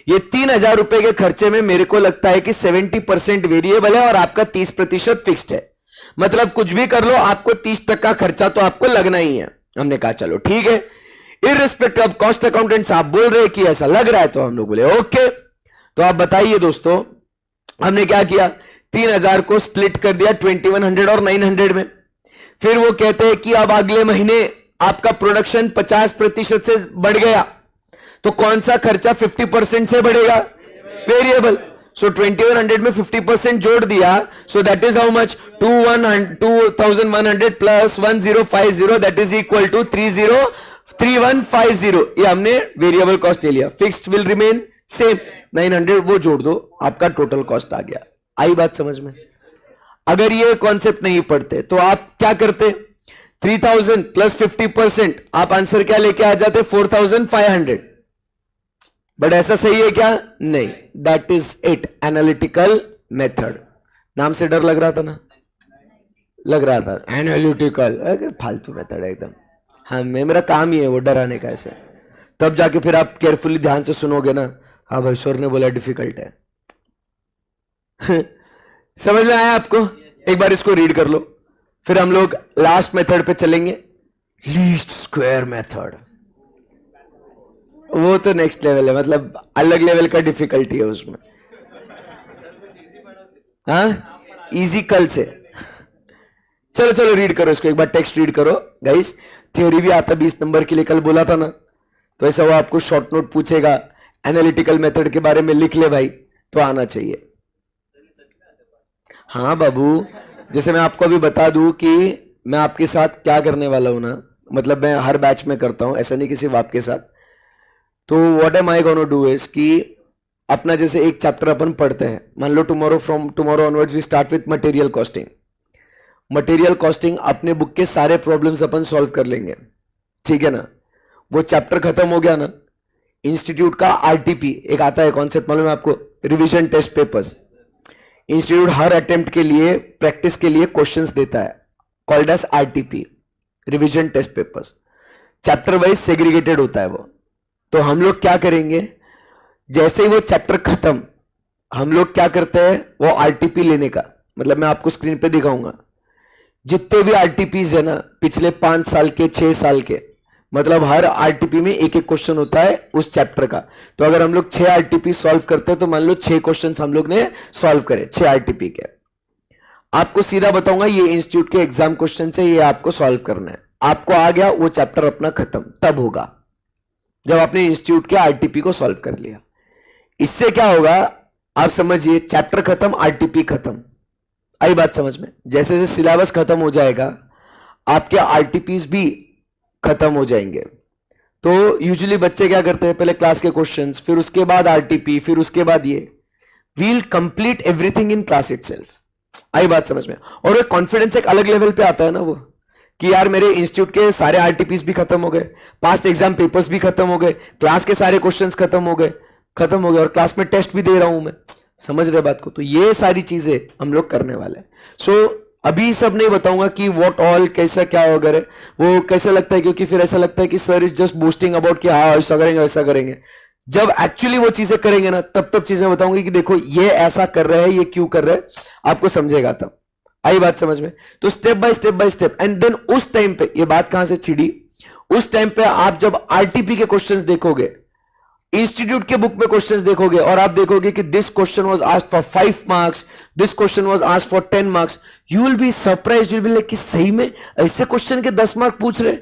Speaker 1: ये 3000 रुपए के खर्चे में मेरे को लगता है कि 70% वेरिएबल है और आपका 30% फिक्स्ड है, मतलब कुछ भी कर लो आपको 30% खर्चा तो आपको लगना ही है। हमने कहा चलो ठीक है, इररिस्पेक्टिव ऑफ कॉस्ट अकाउंटेंट साहब बोल रहे कि ऐसा लग रहा है, तो हम लोग बोले ओके। तो आप बताइए दोस्तों, हमने क्या किया? 3000 को स्प्लिट कर दिया 2100 और 900 में। फिर वो कहते हैं कि अब अगले महीने आपका प्रोडक्शन 50% से बढ़ गया, तो कौन सा खर्चा 50% से बढ़ेगा? वेरिएबल। सो 2100 में 50% जोड़ दिया, so that is how much? 2100 plus 1050, that is equal to 3150। ये हमने वेरिएबल कॉस्ट ले लिया, फिक्स्ड विल रिमेन सेम 900, वो जोड़ दो, आपका टोटल कॉस्ट आ गया। आई बात समझ में? अगर ये कॉन्सेप्ट नहीं पढ़ते तो आप क्या करते? 3000 प्लस 50%, आप आंसर क्या लेके आ जाते? 4500। बट ऐसा सही है क्या? नहीं। That is it, analytical method. नाम से डर लग रहा था ना? लग रहा था एनालिटिकल, फालतू मेथड है एकदम। हाँ, मेरा काम ही है वो डराने का ऐसे। तब जाके फिर आप केयरफुली ध्यान से सुनोगे ना, हाँ भाई सर ने बोला डिफिकल्ट है। समझ में आया आपको? एक बार इसको रीड कर लो, फिर हम लोग लास्ट मेथड पे चलेंगे, लीस्ट स्क्वायर मेथड। वो तो नेक्स्ट लेवल है, मतलब अलग लेवल का डिफिकल्टी है उसमें। हाँ, इजी कल से। चलो चलो रीड करो इसको, एक बार टेक्स्ट रीड करो गाइस। थ्योरी भी आता 20 नंबर के लिए, कल बोला था ना, तो ऐसा वो आपको शॉर्ट नोट पूछेगा, एनालिटिकल मेथड के बारे में लिख ले भाई, तो आना चाहिए। हाँ बाबू, जैसे मैं आपको अभी बता दूं कि मैं आपके साथ क्या करने वाला हूं ना, मतलब मैं हर बैच में करता हूं, ऐसा नहीं कि सिर्फ आपके साथ। तो what am I gonna do is कि अपना जैसे एक चैप्टर अपन पढ़ते हैं, मान लो from tomorrow onwards we start with material costing. Material costing अपने बुक के सारे प्रॉब्लम्स अपन सॉल्व कर लेंगे, ठीक है ना? वो चैप्टर खत्म हो गया ना, इंस्टीट्यूट का आरटीपी एक आता है कॉन्सेप्ट, मालूम है आपको? Revision test papers. इंस्टीट्यूट हर अटेम्प्ट के लिए, प्रैक्टिस के लिए क्वेश्चंस देता है, called as RTP, revision test papers. Chapter wise segregated होता है वो। तो हम लोग क्या करेंगे, जैसे ही वो चैप्टर खत्म, हम लोग क्या करते हैं, वो आरटीपी लेने का, मतलब मैं आपको स्क्रीन पे दिखाऊंगा जितने भी आरटीपीज है ना, पिछले 5 साल के, 6 साल के, मतलब हर आरटीपी में एक एक क्वेश्चन होता है उस चैप्टर का। तो अगर हम लोग 6 आरटीपी सॉल्व करते हैं, तो मान लो 6 क्वेश्चंस हम लोग ने सॉल्व करे 6 आरटीपी के। आपको सीधा बताऊंगा, ये इंस्टीट्यूट के एग्जाम क्वेश्चन से ये आपको सॉल्व करना है। आपको आ गया, वो चैप्टर अपना खत्म तब होगा जब आपने इंस्टीट्यूट के आरटीपी को सॉल्व कर लिया। इससे क्या होगा आप समझिए, चैप्टर खत्म, आरटीपी खत्म। आई बात समझ में? जैसे जैसे सिलेबस खत्म हो जाएगा, आपके आरटीपीज भी खत्म हो जाएंगे। तो यूजुअली बच्चे क्या करते हैं, पहले क्लास के क्वेश्चंस, फिर उसके बाद आरटीपी, फिर उसके बाद ये। We'll complete everything in class itself. आई बात समझ में? और एक कॉन्फिडेंस एक अलग लेवल पे आता है ना वो, कि यार मेरे इंस्टीट्यूट के सारे आरटीपीस भी खत्म हो गए, पास्ट एग्जाम पेपर्स भी खत्म हो गए, क्लास के सारे क्वेश्चंस खत्म हो गए, और क्लास में टेस्ट भी दे रहा हूं मैं। समझ रहे बात को? तो ये सारी चीजें हम लोग करने वाले हैं। सो अभी सब नहीं बताऊंगा कि व्हाट ऑल, कैसा क्या वगैरह, वो कैसा लगता है, क्योंकि फिर ऐसा लगता है कि sir is just boosting about कि हाँ ऐसा करेंगे वैसा करेंगे। जब एक्चुअली वो चीजें करेंगे ना, तब चीजें बताऊंगी कि देखो ये ऐसा कर रहे हैं, ये क्यों कर रहे हैं, आपको समझेगा तब। आई बात समझ में? तो step by step, and then उस टाइम पे, ये बात कहां से छिड़ी, उस टाइम पे आप जब आरटीपी के क्वेश्चंस देखोगे, इंस्टीट्यूट के बुक में क्वेश्चंस देखोगे, और आप देखोगे कि this question was asked for 5 marks, this question was asked for 10 marks, you will be surprised, you will be like कि सही में ऐसे क्वेश्चन के 10 मार्क पूछ रहे।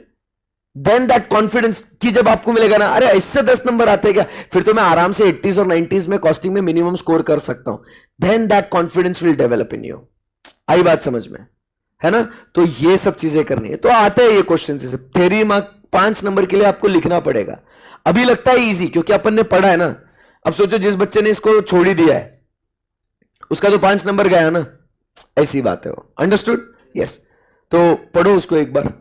Speaker 1: देन दैट कॉन्फिडेंस कि जब आपको मिलेगा ना, अरे इससे 10 नंबर आते हैं क्या, फिर तो मैं आराम से 80s और 90s में कॉस्टिंग में मिनिमम स्कोर कर सकता हूं। Then that confidence will develop in you. आई बात समझ में? है ना? तो ये सब चीजें करनी है। तो आते हैं ये क्वेश्चन, थ्योरी मार्क 5 नंबर के लिए आपको लिखना पड़ेगा। अभी लगता है इजी, क्योंकि अपन ने पढ़ा है ना। अब सोचो जिस बच्चे ने इसको छोड़ ही दिया है, उसका तो 5 नंबर गया ना, ऐसी बात है वो। अंडरस्टूड? यस। तो पढ़ो उसको एक बार।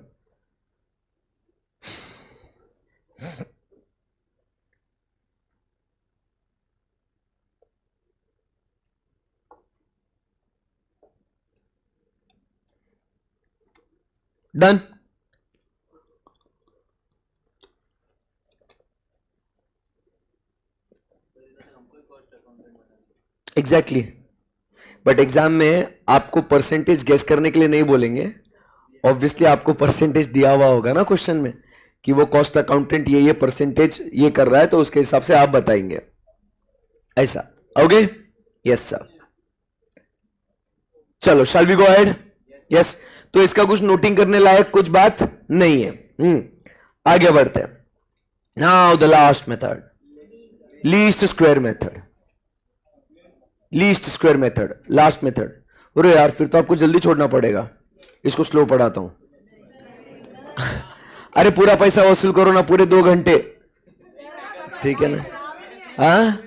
Speaker 1: डन। एग्जैक्टली। बट एग्जाम में आपको परसेंटेज गेस करने के लिए नहीं बोलेंगे, ऑब्वियसली आपको परसेंटेज दिया हुआ होगा ना क्वेश्चन में कि वो कॉस्ट अकाउंटेंट ये परसेंटेज ये कर रहा है, तो उसके हिसाब से आप बताएंगे, ऐसा। ओके? Yes sir. चलो, shall we go ahead? Yes. तो इसका कुछ नोटिंग करने लायक कुछ बात नहीं है। आगे बढ़ते हैं। Now the last method, least square method. Least square method, last method. अरे यार, फिर तो आपको जल्दी छोड़ना पड़ेगा, इसको स्लो पढ़ाता हूं। अरे पूरा पैसा वसूल करो ना, पूरे 2 घंटे, ठीक है ना? हाँ,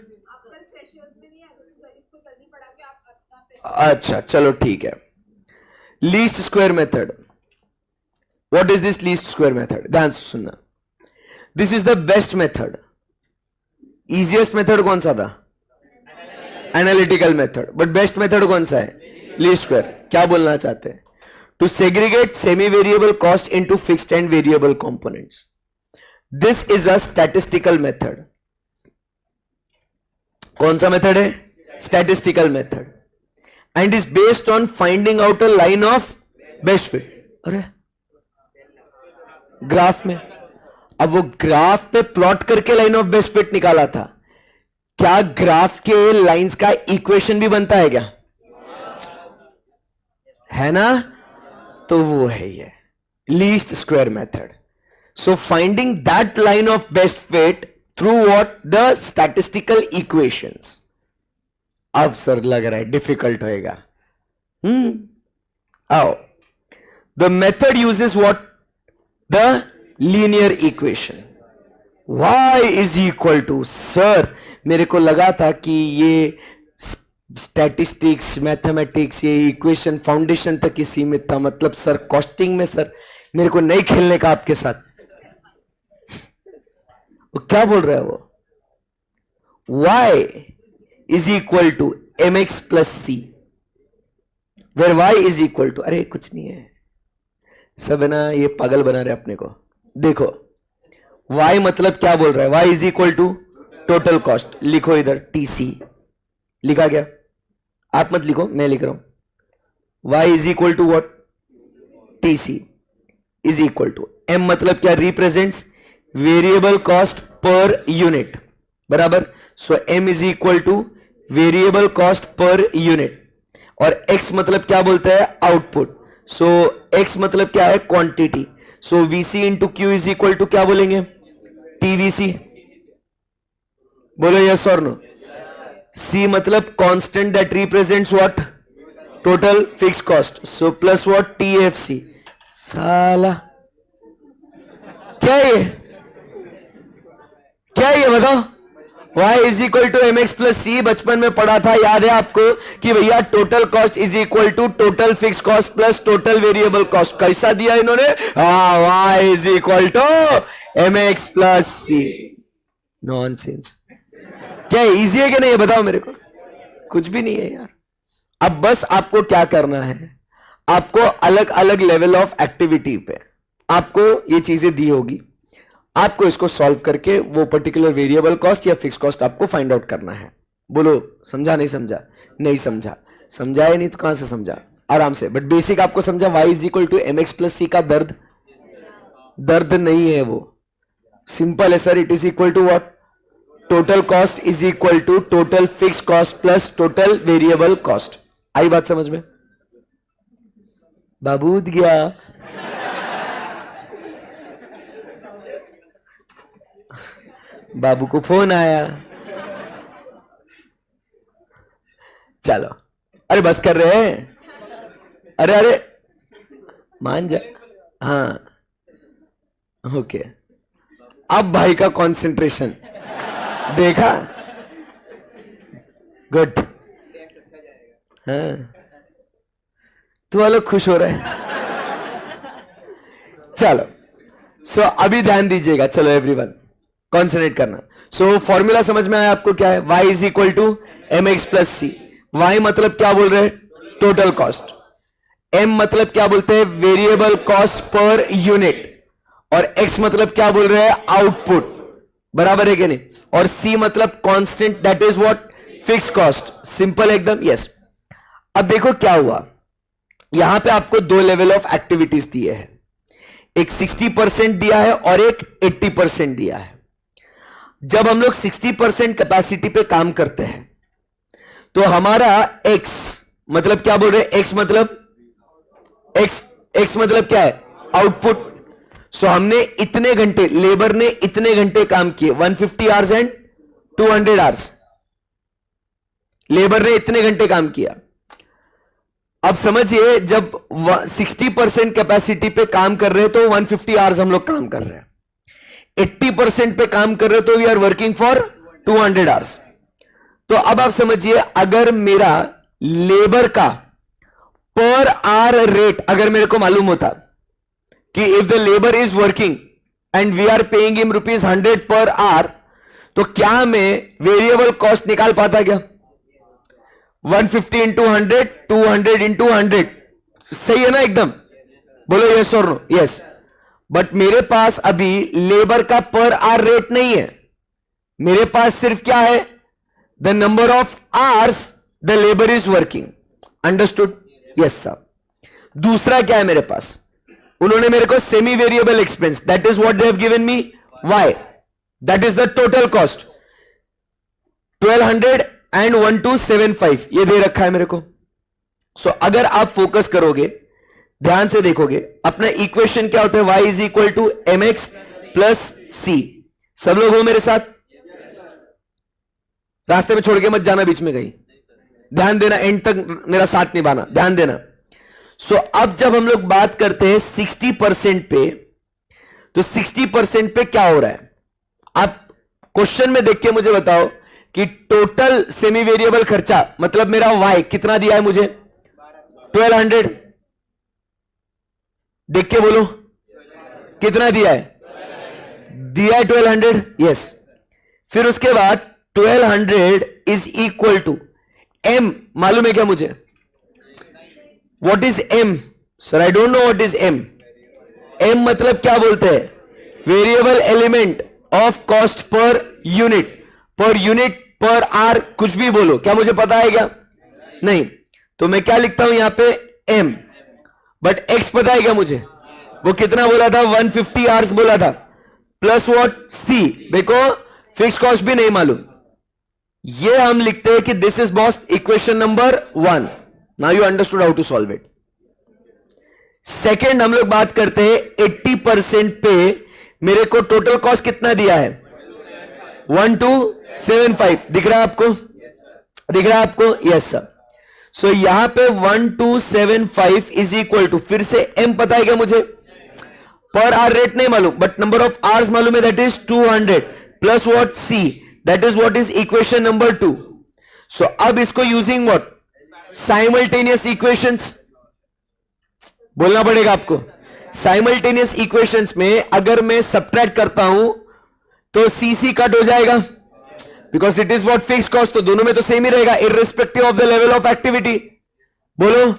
Speaker 1: अच्छा चलो ठीक है। Least square method, what is this least square method? ध्यान से सुनना। This is the best method. Easiest method कौन सा था? Analytical method. But best method कौन सा है? Least square. क्या बोलना चाहते हैं? To segregate semi variable cost into fixed and variable components. This is a statistical method. कौन सा मेथड है? Statistical method. And is based on finding out a line of best fit. अरे graph में, अब वो ग्राफ पे plot करके line of best fit निकाला था। क्या ग्राफ के लाइंस का इक्वेशन भी बनता है क्या? है ना? तो वो है ये least square method. So finding that line of best fit through what? The statistical equations. अब सर लग रहा है डिफिकल्ट होएगा। आओ। The method uses what? The linear equation. y is equal to, sir मेरे को लगा था कि ये स्टैटिस्टिक्स, मैथमेटिक्स, ये इक्वेशन फाउंडेशन तक ही सीमित था, मतलब सर कॉस्टिंग में सर मेरे को नहीं खेलने का आपके साथ। वो क्या बोल रहा है वो? y is equal to mx plus C, where y is equal to, अरे कुछ नहीं है, सब है ना ये पागल बना रहे अपने को। देखो y मतलब क्या बोल रहा है? y is equal to total cost. लिखो इधर TC। लिखा गया? आप मत लिखो, मैं लिख रहा हूं। y is equal to what? TC is equal to m मतलब क्या? Represents variable cost per unit, बराबर। So m is equal to variable cost per unit. और x मतलब क्या बोलता है? आउटपुट। सो x मतलब क्या है? Quantity. So VC into Q is equal to क्या बोलेंगे? TVC। बोलो यस और नो। C मतलब constant that represents what? Total fix cost. So plus what? TFC। साला क्या है ये? क्या है ये बताओ? y is equal to M X plus C. बचपन में पढ़ा था, याद है आपको कि भैया total cost is equal to total fix cost plus total variable cost. कैसा दिया इन्होंने? y is equal to M X plus C. Nonsense. क्या इजी है कि नहीं? बताओ मेरे को। कुछ भी नहीं है यार। अब बस आपको क्या करना है, आपको अलग अलग लेवल ऑफ एक्टिविटी पे आपको ये चीजें दी होगी, आपको इसको सॉल्व करके वो पर्टिकुलर वेरिएबल कॉस्ट या फिक्स कॉस्ट आपको फाइंड आउट करना है। बोलो समझा नहीं समझा? नहीं समझा? समझाया नहीं तो कहां से समझा? आराम से। बट बेसिक आपको समझा। y is equal to M X plus C का दर्द नहीं है वो, सिंपल है sir. It is equal to what? Total cost is equal to total fix cost plus total variable cost. आई बात समझ में? बाबूद गया। बाबू को फोन आया। चलो, अरे बस कर रहे हैं। अरे अरे मान जा। हाँ ओके। अब भाई का कंसंट्रेशन देखा? गुड। हाँ, तू वालों खुश हो रहा है। चलो, सो अभी ध्यान दीजिएगा, चलो एवरीवन कॉन्सेंट्रेट करना। सो फॉर्मूला समझ में आया आपको? क्या है? y is equal to M X plus C. Y मतलब क्या बोल रहे हैं? Total cost. m मतलब क्या बोलते हैं? Variable cost per unit. और x मतलब क्या बोल रहे हैं? आउटपुट। बराबर है कि नहीं? और c मतलब constant, that is what? Fix cost. Simple एकदम। यस। अब देखो क्या हुआ, यहां पे आपको दो लेवल ऑफ एक्टिविटीज दिए हैं, एक 60% दिया है और एक 80% दिया है। जब हम लोग 60% कैपेसिटी पे काम करते हैं तो हमारा x मतलब क्या बोल रहे हैं? x मतलब x मतलब क्या है? आउटपुट। सो हमने इतने घंटे, लेबर ने इतने घंटे काम किए, 150 आवर्स एंड 200 आवर्स। लेबर ने इतने घंटे काम किया। अब समझिए, जब 60% कैपेसिटी पे काम कर रहे हैं तो 150 आवर्स हम लोग काम कर रहे हैं, 80% पे काम कर रहे हैं तो we are working for 200 hours. तो अब आप समझिए, अगर मेरा लेबर का पर आवर रेट अगर मेरे को मालूम होता कि if the labour is working and we are paying him ₹100 per our, तो क्या मैं वेरिएबल कॉस्ट निकाल पाता क्या? 150 इंटू 100, 200 इंटू 100, सही है ना एकदम? बोलो यस और नो? यस। बट मेरे पास अभी लेबर का पर आवर रेट नहीं है, मेरे पास सिर्फ क्या है? The number of hours the labour is working. Understood? Yes sir. दूसरा क्या है मेरे पास? उन्होंने मेरे को semi variable expense, that is what they have given me, Y, that is the total cost, 1200 and 1275 ये दे रखा है मेरे को। सो अगर आप फोकस करोगे, ध्यान से देखोगे, अपना इक्वेशन क्या होता है? y is equal to M X plus C. सब लोग हो मेरे साथ? रास्ते में छोड़ के मत जाना बीच में कहीं, ध्यान देना, एंड तक मेरा साथ निभाना, ध्यान देना। सो अब जब हम लोग बात करते हैं 60% पे, तो 60% पे क्या हो रहा है? आप क्वेश्चन में देख के मुझे बताओ कि टोटल सेमी वेरिएबल खर्चा मतलब मेरा y कितना दिया है मुझे? 1200। देख के बोलो कितना दिया है? दिया है 1200। यस। फिर उसके बाद 1200 इज इक्वल टू m, मालूम है क्या मुझे? What is m? Sir I don't know what is m। m मतलब क्या बोलते हैं? Variable element of cost per unit, पर यूनिट, पर आर, कुछ भी बोलो, क्या मुझे पता है क्या? नहीं। तो मैं क्या लिखता हूं यहां पे? m। बट x पता है क्या मुझे? वो कितना बोला था? 150 आवर्स बोला था, प्लस व्हाट? c। देखो फिक्स कॉस्ट भी नहीं मालूम। ये हम लिखते हैं कि this is boss equation number 1। Now you understood how to solve it. Second हम लोग बात करते हैं 80% पे मेरे को टोटल कॉस्ट कितना दिया है? 1275। दिख रहा है आपको? दिख रहा है आपको? Yes sir. सो यहां पे 1275 इज इक्वल टू, फिर से m पता है क्या मुझे? पर आवर रेट नहीं मालूम, बट नंबर ऑफ आवर्स मालूम है, that is 200 plus what? c, that is what is equation number 2। सो अब इसको यूजिंग व्हाट? साइमल्टेनियस इक्वेशंस बोलना पड़ेगा आपको। साइमल्टेनियस इक्वेशंस में अगर मैं सबट्रैक्ट करता हूं तो CC कट हो जाएगा, because it is what? Fix cost. तो दोनों में तो सेम ही रहेगा irrespective of the level of activity. बोलो।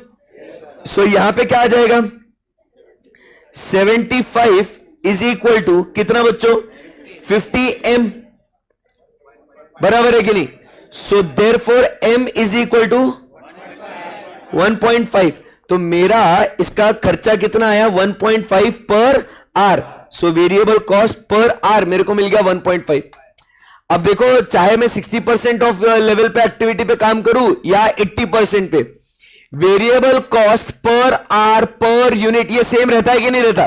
Speaker 1: सो यहां पे क्या आ जाएगा? 75 इज इक्वल टू कितना बच्चों? 50m। बराबर है कि नहीं? So therefore m is equal to 1.5। तो मेरा इसका खर्चा कितना आया? 1.5 per hour. So variable cost per hour मेरे को मिल गया 1.5। अब देखो, चाहे मैं 60% ऑफ लेवल पे एक्टिविटी पे काम करूं या 80% पे, variable cost per hour per unit ये सेम रहता है कि नहीं रहता?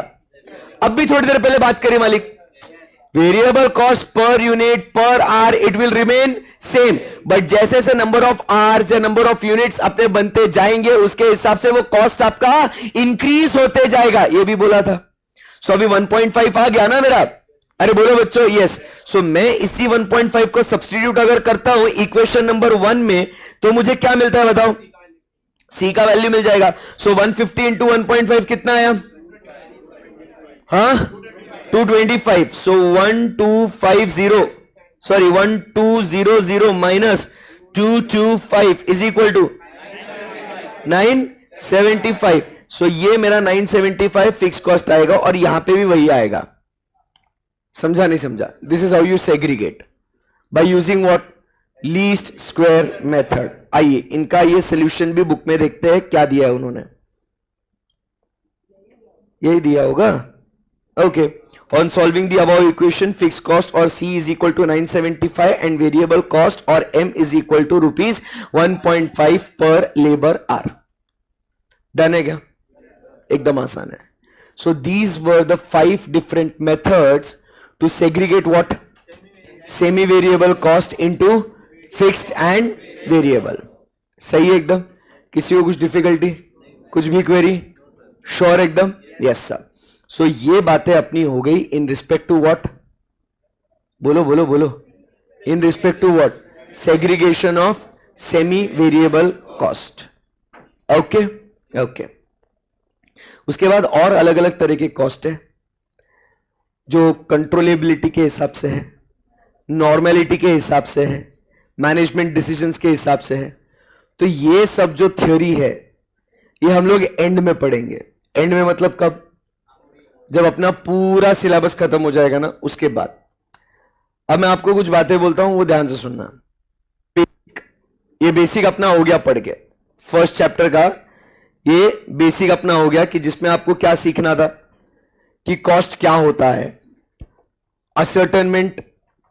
Speaker 1: अब भी थोड़ी देर पहले बात करी मालिक, variable cost per unit per hour it will remain same, but जैसे जैसे नंबर ऑफ आवर्स या नंबर ऑफ यूनिट्स अपने बनते जाएंगे उसके हिसाब से वो कॉस्ट आपका इंक्रीज होते जाएगा, ये भी बोला था। सो अभी 1.5 आ गया ना मेरा? अरे बोलो बच्चों यस। सो मैं इसी 1.5 को सब्स्टिट्यूट अगर करता हूं इक्वेशन नंबर 1 में तो मुझे क्या मिलता है बताओ? सी का वैल्यू मिल जाएगा। सो 150 इंटू 1.5 कितना आया? हाँ 225। So 1250 sorry 1200 minus 225 is equal to 975। So ये मेरा 975 फिक्स कॉस्ट आएगा और यहां पे भी वही आएगा। समझा नहीं समझा? This is how you segregate by using what? Least square method. आइए इनका ये सोल्यूशन भी बुक में देखते हैं क्या दिया है उन्होंने। यही दिया होगा। Okay, on solving the above equation fixed cost or C is equal to 975 and variable cost or M is equal to rupees 1.5 per labor hour। Done है क्या? एकदम आसान है। So these were the 5 different methods to segregate what? Semi variable cost into fixed and variable। सही है एकदम? किसी को कुछ डिफिकल्टी, कुछ भी क्वेरी? श्योर एकदम? Yes sir. सो ये बातें अपनी हो गई इन रिस्पेक्ट टू व्हाट? बोलो बोलो बोलो। In respect to what? Segregation of semi variable cost. Okay okay. उसके बाद और अलग अलग तरह के कॉस्ट है जो कंट्रोलेबिलिटी के हिसाब से है, नॉर्मेलिटी के हिसाब से है, मैनेजमेंट डिसीजंस के हिसाब से है। तो ये सब जो थ्योरी है ये हम लोग एंड में पढ़ेंगे। एंड में मतलब कब? जब अपना पूरा सिलेबस खत्म हो जाएगा ना, उसके बाद। अब मैं आपको कुछ बातें बोलता हूं, वो ध्यान से सुनना। ये बेसिक अपना हो गया पढ़ के, फर्स्ट चैप्टर का ये बेसिक अपना हो गया कि जिसमें आपको क्या सीखना था कि कॉस्ट क्या होता है, असर्टेनमेंट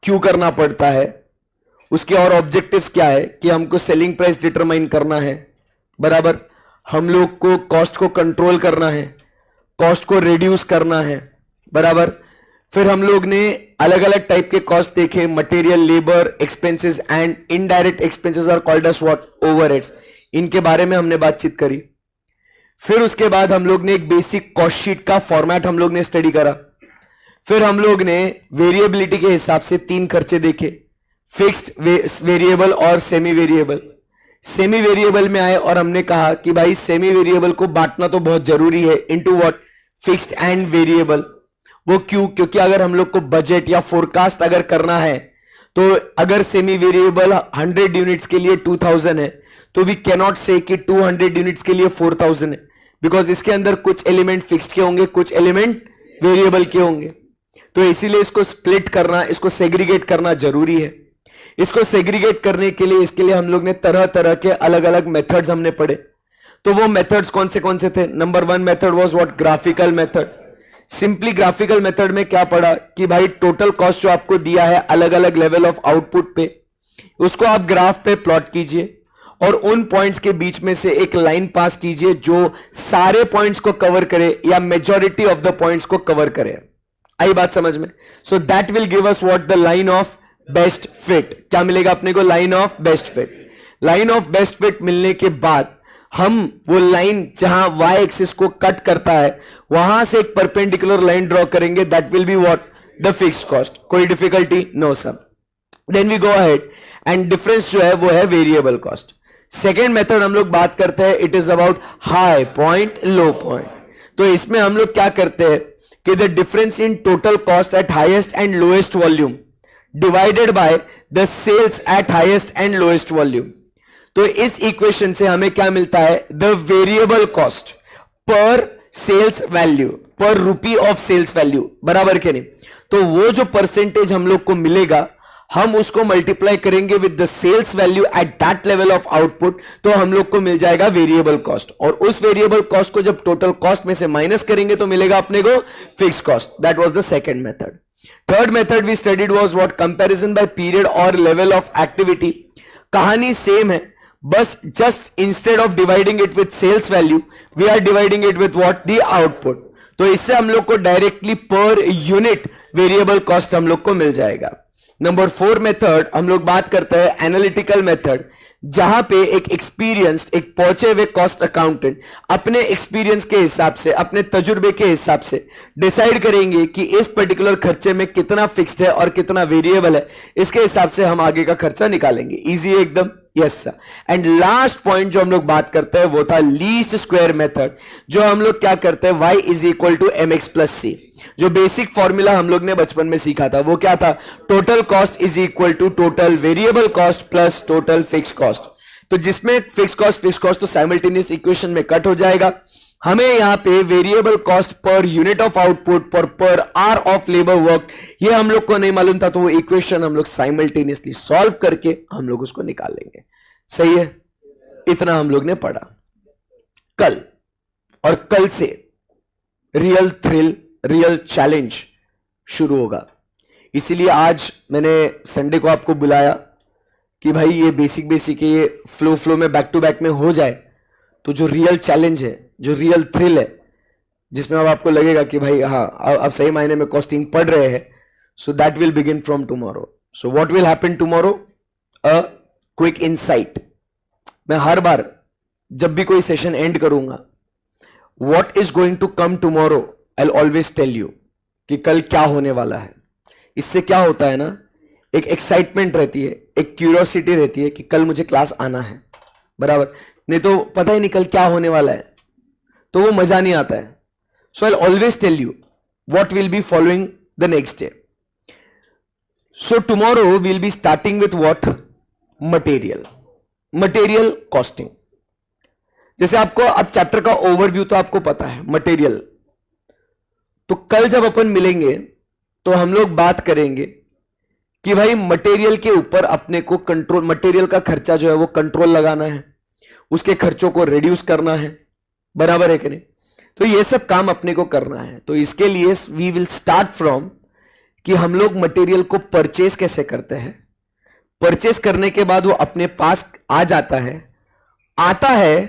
Speaker 1: क्यों करना पड़ता है, उसके और ऑब्जेक्टिव्स क्या है कि हमको सेलिंग प्राइस डिटरमाइन करना है, बराबर, हम लोग को कॉस्ट को कंट्रोल करना है, कॉस्ट को रिड्यूस करना है, बराबर। फिर हम लोग ने अलग अलग टाइप के कॉस्ट देखे, material, labour, expenses and indirect expenses are called as what? Overheads. इनके बारे में हमने बातचीत करी। फिर उसके बाद हम लोग ने एक बेसिक कॉस्ट शीट का फॉर्मेट हम लोग ने स्टडी करा। फिर हम लोग ने वेरिएबिलिटी के हिसाब से 3 खर्चे देखे, फिक्स्ड, वेरिएबल और सेमी वेरिएबल। सेमी वेरिएबल में आए और हमने कहा कि भाई सेमी वेरिएबल को बांटना तो बहुत जरूरी है into what? Fixed and variable. वो क्यों? क्योंकि अगर हम लोग को बजट या फोरकास्ट अगर करना है तो अगर सेमी वेरिएबल 100 यूनिट्स के लिए 2000 है तो वी कैन नॉट से कि 200 यूनिट्स के लिए 4000 है, बिकॉज इसके अंदर कुछ एलिमेंट फिक्स्ड के होंगे, कुछ एलिमेंट वेरिएबल के होंगे। तो इसीलिए इसको स्प्लिट करना, इसको सेग्रीगेट करना जरूरी है। इसको सेग्रीगेट करने के लिए, इसके लिए हम लोग ने तरह तरह के अलग अलग मेथड्स हमने पढ़े। तो वो मेथड्स कौन से थे? Number 1 method was what? Graphical method. Simply graphical method में क्या पढ़ा कि भाई टोटल कॉस्ट जो आपको दिया है अलग अलग लेवल ऑफ आउटपुट पे, उसको आप ग्राफ पे प्लॉट कीजिए और उन पॉइंट्स के बीच में से एक लाइन पास कीजिए जो सारे पॉइंट्स को कवर करे या मेजॉरिटी ऑफ द पॉइंट्स को कवर करे। आई बात समझ में? सो that will give us what? The line of best fit. क्या मिलेगा अपने को? Line of best fit. Line of best fit मिलने के बाद हम वो लाइन जहां वाई एक्सिस को कट करता है वहां से एक परपेंडिकुलर लाइन ड्रॉ करेंगे, that will be what? The fixed cost. कोई difficulty? No sir. Then we go ahead and difference जो है वो है वेरिएबल कॉस्ट। सेकेंड मेथड हम लोग बात करते हैं, it is about high point, low point. तो इसमें हम लोग क्या करते हैं कि the difference in total cost at highest and lowest volume divided by the sales at highest and lowest volume. तो इस इक्वेशन से हमें क्या मिलता है? The variable cost per sales value, per rupee of sales value, बराबर के नहीं? तो वो जो परसेंटेज हम लोग को मिलेगा हम उसको मल्टीप्लाई करेंगे with the sales value at that level of output, तो हम लोग को मिल जाएगा वेरिएबल कॉस्ट। और उस वेरिएबल कॉस्ट को जब टोटल कॉस्ट में से माइनस करेंगे तो मिलेगा अपने को fix cost. That was the second method. Third method we studied was what? Comparison by period और लेवल ऑफ एक्टिविटी। कहानी सेम है, बस just instead of dividing it with sales value we are dividing it with what? The output. तो इससे हम लोग को directly per unit variable cost हम लोग को मिल जाएगा। नंबर 4 मेथड हम लोग बात करते हैं एनालिटिकल मेथड, जहां पे एक एक्सपीरियंस्ड, एक पहुंचे हुए कॉस्ट अकाउंटेंट अपने एक्सपीरियंस के हिसाब से, अपने तजुर्बे के हिसाब से डिसाइड करेंगे कि इस पर्टिकुलर खर्चे में कितना फिक्स्ड है और कितना वेरिएबल है। इसके हिसाब से हम आगे का खर्चा निकालेंगे। इजी है एकदम? Yes sir. And last point जो हम लोग बात करते हैं वो था लीस्ट स्क्वायर मेथड, जो हम लोग क्या करते हैं, y is equal to M X plus C. जो बेसिक फॉर्मूला हम लोग ने बचपन में सीखा था वो क्या था, total cost is equal to total variable cost plus total fix cost. तो जिसमें फिक्स कॉस्ट तो साइमल्टेनियस इक्वेशन में कट हो जाएगा। हमें यहां पे variable cost per unit of output per hour of labour work, ये हम लोग को नहीं मालूम था, तो वो इक्वेशन हम लोग साइमल्टेनियसली सॉल्व करके हम लोग उसको निकालेंगे। सही है, इतना हम लोग ने पढ़ा कल। और कल से रियल थ्रिल, रियल चैलेंज शुरू होगा। इसीलिए आज मैंने संडे को आपको बुलाया कि भाई ये बेसिक ये फ्लो में बैक टू बैक में हो जाए, तो जो रियल चैलेंज है, जो रियल थ्रिल है, जिसमें अब आपको लगेगा कि भाई हाँ अब सही मायने में कॉस्टिंग पढ़ रहे हैं, so that will begin from tomorrow. So what will happen tomorrow, a quick insight. मैं हर बार जब भी कोई सेशन एंड करूंगा, what is going to come tomorrow, I will always tell you कि कल क्या होने वाला है। इससे क्या होता है ना, एक एक्साइटमेंट रहती है, एक क्यूरियोसिटी रहती है कि कल मुझे क्लास आना है, बराबर। नहीं तो पता ही नहीं कल क्या होने वाला है, तो वो मजा नहीं आता है। So I will always tell you what will be following the next day. So tomorrow will be starting with what, material costing. जैसे आपको अब चैप्टर का ओवरव्यू तो आपको पता है, मटेरियल। तो कल जब अपन मिलेंगे तो हम लोग बात करेंगे कि भाई मटेरियल के ऊपर अपने को कंट्रोल, मटेरियल का खर्चा जो है वो कंट्रोल लगाना है, उसके खर्चों को रिड्यूस करना है, बराबर है कि नहीं। तो ये सब काम अपने को करना है। तो इसके लिए वी विल स्टार्ट फ्रॉम कि हम लोग मटेरियल को परचेज कैसे करते हैं। परचेज करने के बाद वो अपने पास आ जाता है, आता है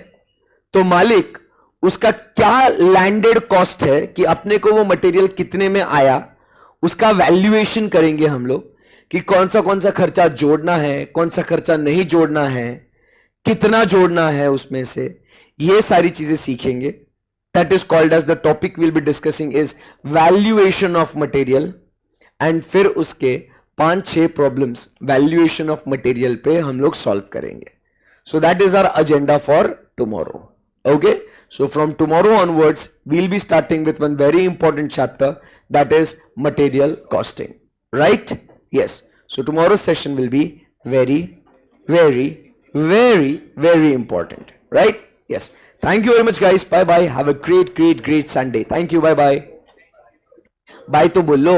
Speaker 1: तो मालिक उसका क्या लैंडेड कॉस्ट है कि अपने को वो मटेरियल कितने में आया, उसका वैल्यूएशन करेंगे हम लोग कि कौन सा खर्चा जोड़ना है, कौन सा खर्चा नहीं जोड़ना है, कितना जोड़ना है उसमें से, ये सारी चीजें सीखेंगे। That is called as the topic will be discussing is valuation of material. And फिर उसके 5-6 प्रॉब्लम्स वैल्यूएशन ऑफ मटेरियल पे हम लोग सॉल्व करेंगे। So that is our agenda for tomorrow. Okay, so from tomorrow onwards we'll be starting with one very important chapter, that is material costing, right? Yes, so tomorrow's session will be very important, right? Yes, thank you very much guys, bye bye, have a great Sunday, thank you, bye bye. Bye to bolo.